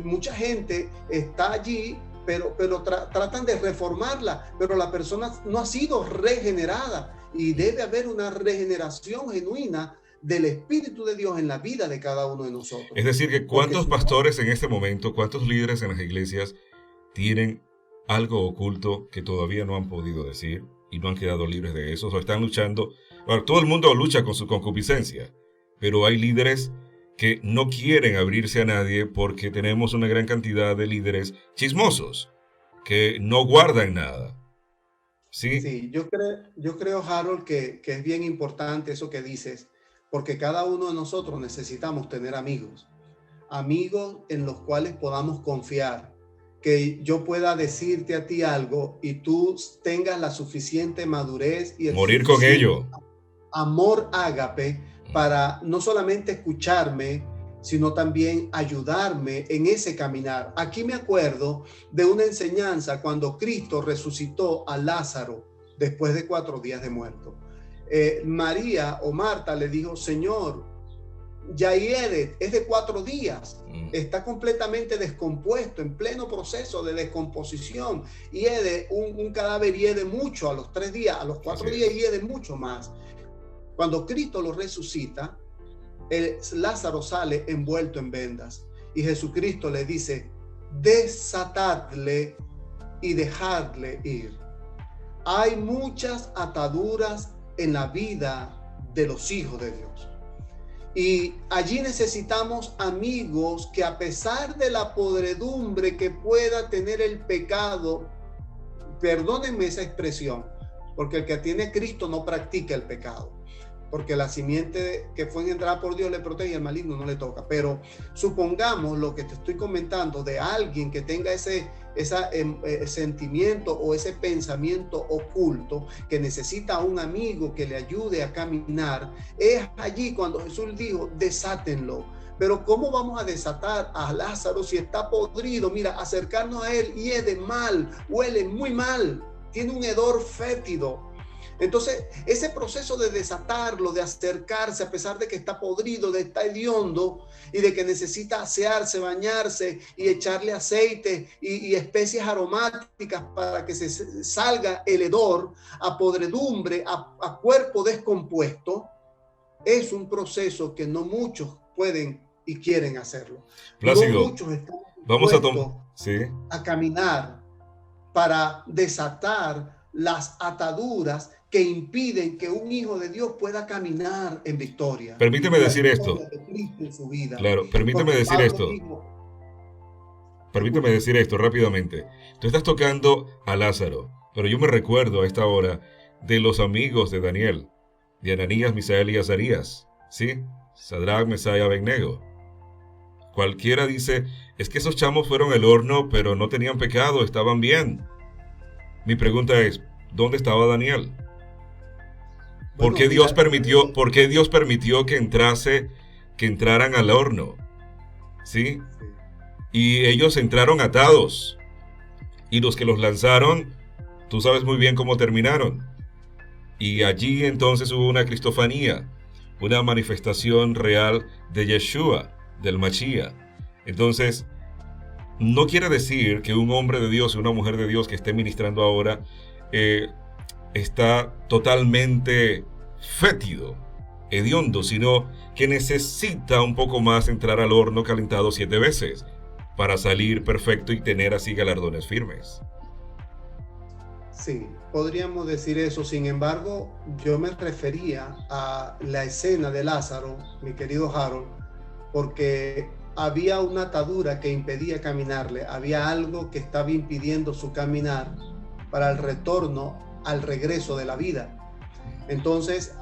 mucha gente está allí, pero tratan de reformarla, pero la persona no ha sido regenerada, y debe haber una regeneración genuina del Espíritu de Dios en la vida de cada uno de nosotros. Es decir, que ¿cuántos pastores en este momento, cuántos líderes en las iglesias tienen algo oculto que todavía no han podido decir y no han quedado libres de eso? O están luchando. Bueno, todo el mundo lucha con su concupiscencia, pero hay líderes que no quieren abrirse a nadie porque tenemos una gran cantidad de líderes chismosos que no guardan nada. Sí, sí, yo creo, Harold, que es bien importante eso que dices, porque cada uno de nosotros necesitamos tener amigos en los cuales podamos confiar, que yo pueda decirte a ti algo y tú tengas la suficiente madurez y el morir con ello, amor ágape para no solamente escucharme, sino también ayudarme en ese caminar. Aquí me acuerdo de una enseñanza cuando Cristo resucitó a Lázaro después de 4 días de muerto. María o Marta le dijo: Señor, ya es de 4 días, está completamente descompuesto, en pleno proceso de descomposición, un cadáver hiede mucho a los 3 días, a los 4 días hiede mucho más. Cuando Cristo lo resucita, Lázaro sale envuelto en vendas y Jesucristo le dice: desatadle y dejadle ir. Hay muchas ataduras en la vida de los hijos de Dios, y allí necesitamos amigos que, a pesar de la podredumbre que pueda tener el pecado, perdónenme esa expresión, porque el que tiene Cristo no practica el pecado, porque la simiente que fue engendrada por Dios le protege y el maligno no le toca. Pero supongamos lo que te estoy comentando de alguien que tenga ese sentimiento o ese pensamiento oculto, que necesita un amigo que le ayude a caminar. Es allí cuando Jesús dijo: desátenlo. Pero ¿cómo vamos a desatar a Lázaro si está podrido? Mira, acercarnos a él hiede mal, huele muy mal, tiene un hedor fétido. Entonces, ese proceso de desatarlo, de acercarse, a pesar de que está podrido, de estar hediondo y de que necesita asearse, bañarse y echarle aceite y especias aromáticas para que se salga el hedor a podredumbre, a cuerpo descompuesto, es un proceso que no muchos pueden y quieren hacerlo. Plácido, no muchos están dispuestos a caminar para desatar las ataduras que impiden que un hijo de Dios pueda caminar en victoria. Permíteme decir esto. En su vida. Claro, permíteme decir esto. Permíteme decir esto rápidamente. Tú estás tocando a Lázaro, pero yo me recuerdo a esta hora de los amigos de Daniel, de Ananías, Misael y Azarías, ¿sí? Sadrach, Mesach y Abednego. Cualquiera dice: es que esos chamos fueron al horno, pero no tenían pecado, estaban bien. Mi pregunta es: ¿dónde estaba Daniel? ¿Por qué Dios permitió que entraran al horno? ¿Sí? Y ellos entraron atados. Y los que los lanzaron, tú sabes muy bien cómo terminaron. Y allí entonces hubo una cristofanía, una manifestación real de Yeshua, del Mashiach. Entonces, no quiere decir que un hombre de Dios y una mujer de Dios que esté ministrando ahora está totalmente fétido, hediondo, sino que necesita un poco más entrar al horno calentado 7 veces para salir perfecto y tener así galardones firmes. Sí, podríamos decir eso. Sin embargo, yo me refería a la escena de Lázaro, mi querido Harold, porque había una atadura que impedía caminarle, había algo que estaba impidiendo su caminar para el retorno al regreso de la vida. Entonces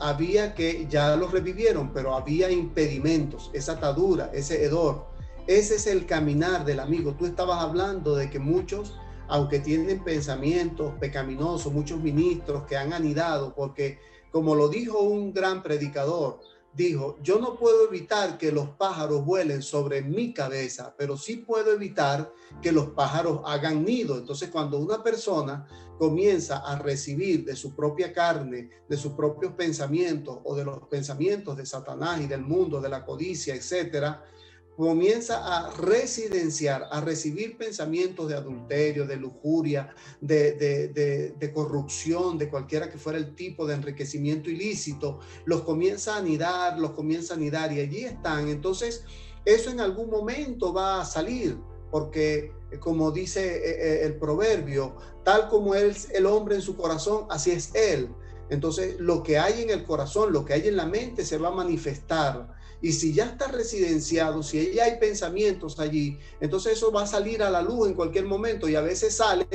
ya lo revivieron, pero había impedimentos, esa atadura, ese hedor. Ese es el caminar del amigo. Tú estabas hablando de que muchos, aunque tienen pensamientos pecaminosos, muchos ministros que han anidado, porque como lo dijo un gran predicador, dijo, yo no puedo evitar que los pájaros vuelen sobre mi cabeza, pero sí puedo evitar que los pájaros hagan nido. Entonces, cuando una persona comienza a recibir de su propia carne, de sus propios pensamientos o de los pensamientos de Satanás y del mundo, de la codicia, etcétera, comienza a residenciar, a recibir pensamientos de adulterio, de lujuria, de corrupción, de cualquiera que fuera el tipo de enriquecimiento ilícito, los comienza a anidar y allí están. Entonces, eso en algún momento va a salir, porque como dice el proverbio, tal como es el hombre en su corazón, así es él. Entonces, lo que hay en el corazón, lo que hay en la mente se va a manifestar. Y si ya está residenciado, si ya hay pensamientos allí, entonces eso va a salir a la luz en cualquier momento, y a veces sale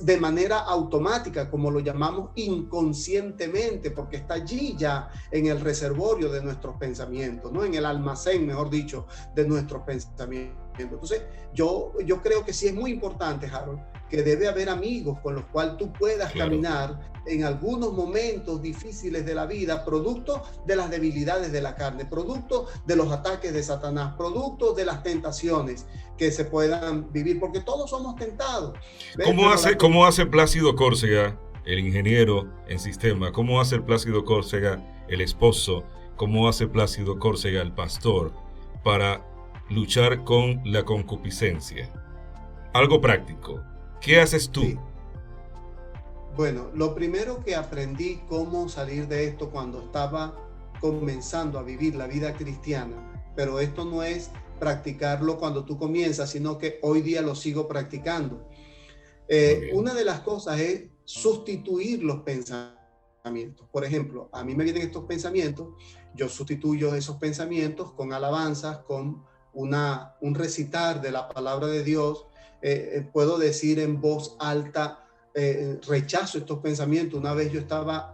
de manera automática, como lo llamamos inconscientemente, porque está allí ya en el reservorio de nuestros pensamientos, ¿no? En el almacén, mejor dicho, de nuestros pensamientos. Entonces, yo creo que sí es muy importante, Harold, que debe haber amigos con los cuales tú puedas caminar en algunos momentos difíciles de la vida, producto de las debilidades de la carne, producto de los ataques de Satanás, producto de las tentaciones que se puedan vivir, porque todos somos tentados. ¿Cómo hace Plácido Córcega, el ingeniero en sistema? ¿Cómo hace Plácido Córcega, el esposo? ¿Cómo hace Plácido Córcega, el pastor, para luchar con la concupiscencia? Algo práctico. ¿Qué haces tú? Sí. Bueno, lo primero que aprendí cómo salir de esto cuando estaba comenzando a vivir la vida cristiana, pero esto no es practicarlo cuando tú comienzas, sino que hoy día lo sigo practicando. Una de las cosas es sustituir los pensamientos. Por ejemplo, a mí me vienen estos pensamientos, yo sustituyo esos pensamientos con alabanzas, con un recitar de la palabra de Dios. Puedo decir en voz alta, rechazo estos pensamientos. Una vez yo estaba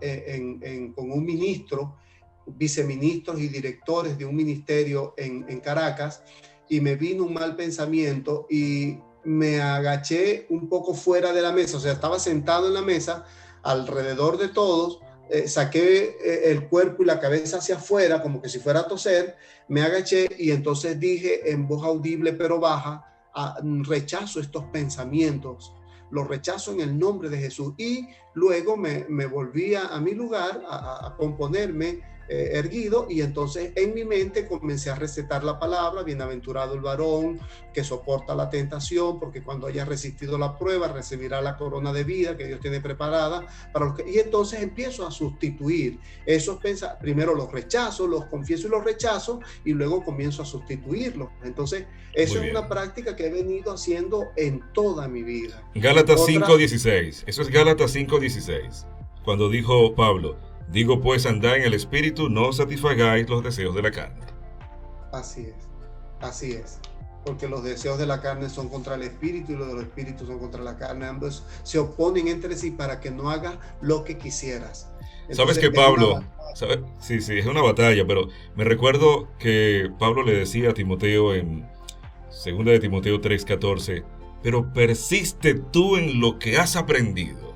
con un ministro, viceministros y directores de un ministerio en Caracas, y me vino un mal pensamiento y me agaché un poco fuera de la mesa, o sea, estaba sentado en la mesa alrededor de todos, saqué el cuerpo y la cabeza hacia afuera como que si fuera a toser, me agaché y entonces dije en voz audible pero baja, rechazo estos pensamientos, los rechazo en el nombre de Jesús. Y luego me volví a mi lugar a componerme erguido, y entonces en mi mente comencé a recetar la palabra: bienaventurado el varón que soporta la tentación, porque cuando haya resistido la prueba recibirá la corona de vida que Dios tiene preparada para los que... Y entonces empiezo a sustituir esos pensamientos. Primero los rechazo, los confieso y los rechazo, y luego comienzo a sustituirlos. Entonces eso es una práctica que he venido haciendo en toda mi vida. Gálatas 5:16, eso es Gálatas 5:16, cuando dijo Pablo: digo pues, andad en el espíritu, no satisfagáis los deseos de la carne. Así es, porque los deseos de la carne son contra el espíritu y los del espíritu son contra la carne. Ambos se oponen entre sí para que no hagas lo que quisieras. Entonces, ¿sabes que Pablo? Sí, es una batalla, pero me recuerdo que Pablo le decía a Timoteo en 2 de Timoteo 3:14, pero persiste tú en lo que has aprendido.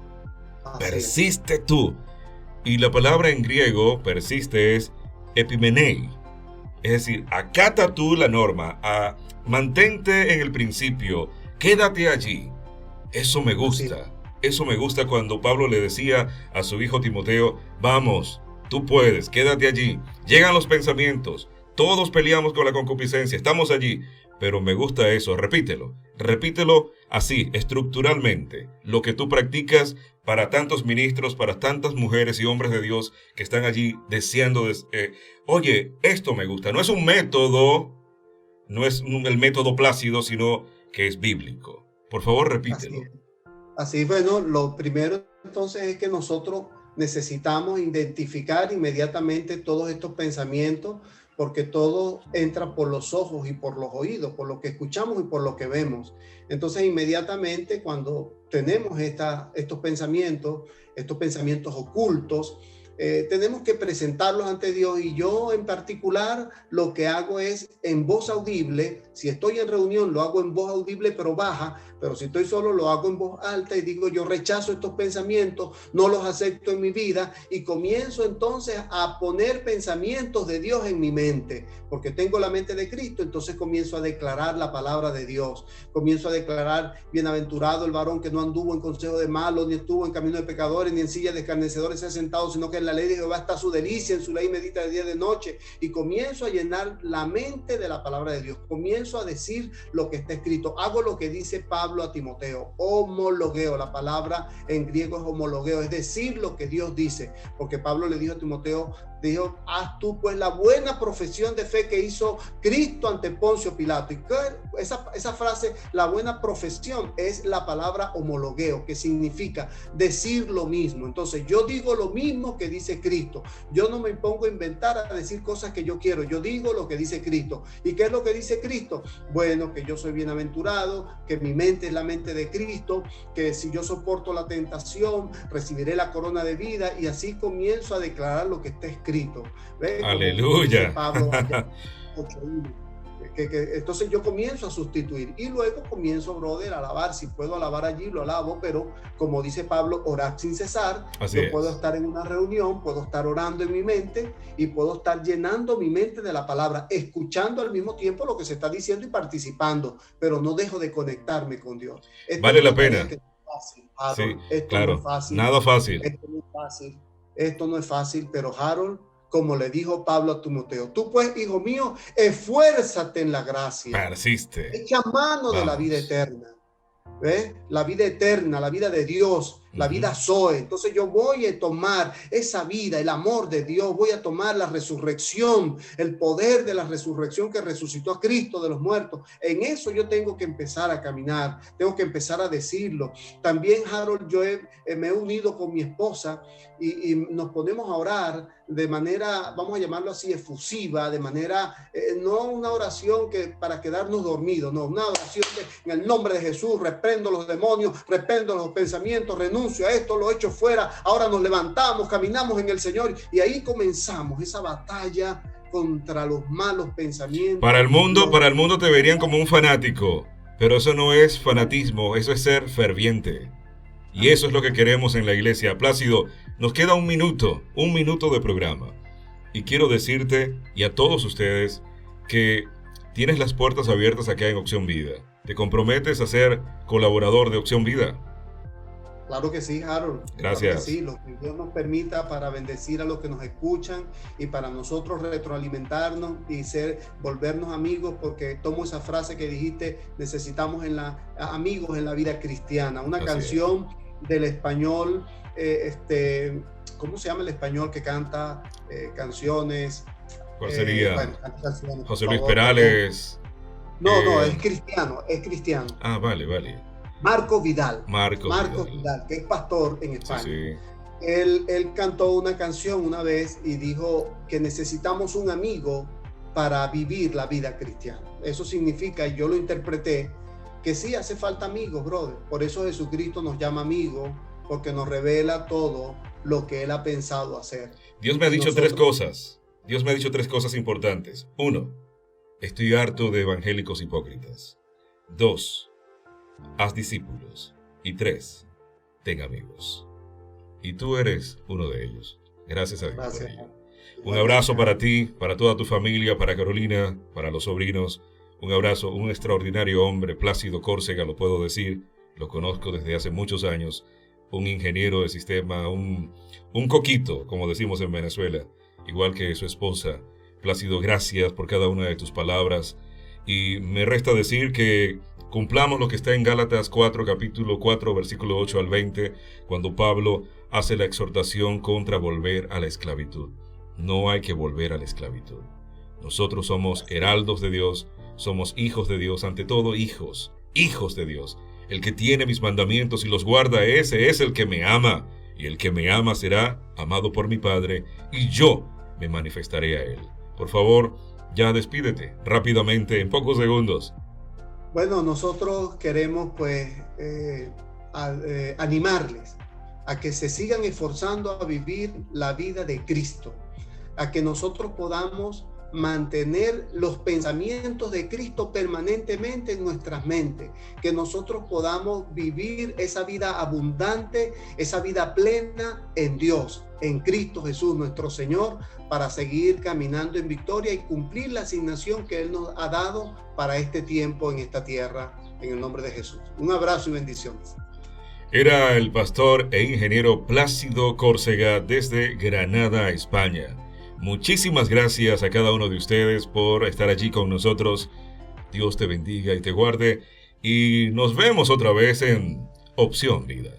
Persiste tú. Y la palabra en griego persiste es epimenei, es decir, acata tú la norma, mantente en el principio, quédate allí. Eso me gusta, eso me gusta cuando Pablo le decía a su hijo Timoteo: vamos, tú puedes, quédate allí. Llegan los pensamientos, todos peleamos con la concupiscencia, estamos allí, pero me gusta eso. Repítelo así, estructuralmente, lo que tú practicas para tantos ministros, para tantas mujeres y hombres de Dios que están allí deseando, oye, esto me gusta. No es un método, no es el método Plácido, sino que es bíblico. Por favor, repítelo. Así, bueno, lo primero entonces es que nosotros necesitamos identificar inmediatamente todos estos pensamientos, porque todo entra por los ojos y por los oídos, por lo que escuchamos y por lo que vemos. Entonces, inmediatamente cuando tenemos estos pensamientos ocultos, tenemos que presentarlos ante Dios, y yo en particular lo que hago es en voz audible. Si estoy en reunión lo hago en voz audible pero baja, pero si estoy solo lo hago en voz alta y digo: yo rechazo estos pensamientos, no los acepto en mi vida, y comienzo entonces a poner pensamientos de Dios en mi mente, porque tengo la mente de Cristo. Entonces comienzo a declarar la palabra de Dios, comienzo a declarar: bienaventurado el varón que no anduvo en consejo de malos, ni estuvo en camino de pecadores, ni en silla de escarnecedores se ha sentado, sino que en la ley de Jehová está su delicia, en su ley medita de día y de noche. Y comienzo a llenar la mente de la palabra de Dios, comienzo a decir lo que está escrito. Hago lo que dice Pablo a Timoteo: homologueo. La palabra en griego es homologueo, es decir lo que Dios dice, porque Pablo le dijo a Timoteo, dijo: haz tú pues la buena profesión de fe que hizo Cristo ante Poncio Pilato. Y esa frase, la buena profesión, es la palabra homologueo, que significa decir lo mismo. Entonces yo digo lo mismo que dice Cristo. Yo no me pongo a inventar, a decir cosas que yo quiero. Yo digo lo que dice Cristo. ¿Y qué es lo que dice Cristo? Bueno, que yo soy bienaventurado, que mi mente es la mente de Cristo, que si yo soporto la tentación recibiré la corona de vida. Y así comienzo a declarar lo que está escrito. ¿Ve? Aleluya. Pablo, entonces yo comienzo a sustituir, y luego comienzo, brother, a alabar. Si puedo alabar allí, lo alabo, pero como dice Pablo, orad sin cesar. Yo puedo estar en una reunión, puedo estar orando en mi mente, y puedo estar llenando mi mente de la palabra, escuchando al mismo tiempo lo que se está diciendo y participando, pero no dejo de conectarme con Dios. Vale la pena. Sí, claro, no es fácil, nada fácil. Esto no es fácil, pero Harold, como le dijo Pablo a Timoteo: tú pues, hijo mío, esfuérzate en la gracia. Persiste. Echa mano de la vida eterna. ¿Ves? La vida eterna, la vida de Dios, la vida Zoe. Entonces yo voy a tomar esa vida, el amor de Dios, voy a tomar la resurrección, el poder de la resurrección que resucitó a Cristo de los muertos. En eso yo tengo que empezar a caminar, tengo que empezar a decirlo. También, Harold, yo me he unido con mi esposa y nos ponemos a orar de manera, vamos a llamarlo así, efusiva, de manera, no una oración que para quedarnos dormidos, no, una oración que en el nombre de Jesús reprendo los demonios, reprendo los pensamientos, renuncio a esto, lo echo fuera, ahora nos levantamos, caminamos en el Señor, y ahí comenzamos esa batalla contra los malos pensamientos. Para el mundo te verían como un fanático, pero eso no es fanatismo, eso es ser ferviente. Y eso es lo que queremos en la iglesia. Plácido, nos queda un minuto de programa. Y quiero decirte, y a todos ustedes, que tienes las puertas abiertas acá en Opción Vida. ¿Te comprometes a ser colaborador de Opción Vida? Claro que sí, Harold. Gracias. Claro que sí, lo que Dios nos permita para bendecir a los que nos escuchan y para nosotros retroalimentarnos y volvernos amigos, porque tomo esa frase que dijiste: necesitamos amigos en la vida cristiana. Una canción del español, ¿cómo se llama el español que canta canciones? ¿Cuál sería? Bueno, canciones, José Luis Perales. No, es cristiano. Ah, vale. Marco Vidal, Vidal, que es pastor en España. Sí. Él cantó una canción una vez y dijo que necesitamos un amigo para vivir la vida cristiana. Eso significa, y yo lo interpreté, que sí hace falta amigos, brother. Por eso Jesucristo nos llama amigos, porque nos revela todo lo que Él ha pensado hacer. Dios me ha dicho tres cosas importantes. 1, estoy harto de evangélicos hipócritas. 2, haz discípulos. Y 3, ten amigos. Y tú eres uno de ellos. Gracias a Dios por ello. Un abrazo para ti, para toda tu familia, para Carolina, para los sobrinos. Un abrazo, un extraordinario hombre, Plácido Córcega, lo puedo decir. Lo conozco desde hace muchos años. Un ingeniero de sistema, un coquito, como decimos en Venezuela. Igual que su esposa. Plácido, gracias por cada una de tus palabras. Y me resta decir que cumplamos lo que está en Gálatas 4, capítulo 4, versículo 8 al 20, cuando Pablo hace la exhortación contra volver a la esclavitud. No hay que volver a la esclavitud. Nosotros somos heraldos de Dios, somos hijos de Dios, ante todo hijos de Dios. El que tiene mis mandamientos y los guarda, ese es el que me ama, y el que me ama será amado por mi Padre, y yo me manifestaré a él. Por favor, ya despídete rápidamente, en pocos segundos. Bueno, nosotros queremos animarles a que se sigan esforzando a vivir la vida de Cristo, a que nosotros podamos mantener los pensamientos de Cristo permanentemente en nuestras mentes, que nosotros podamos vivir esa vida abundante, esa vida plena en Dios, en Cristo Jesús nuestro Señor, para seguir caminando en victoria y cumplir la asignación que Él nos ha dado para este tiempo en esta tierra, en el nombre de Jesús. Un abrazo y bendiciones. Era el pastor e ingeniero Plácido Córcega desde Granada, España. Muchísimas gracias a cada uno de ustedes por estar allí con nosotros. Dios te bendiga y te guarde. Y nos vemos otra vez en Opción Vida.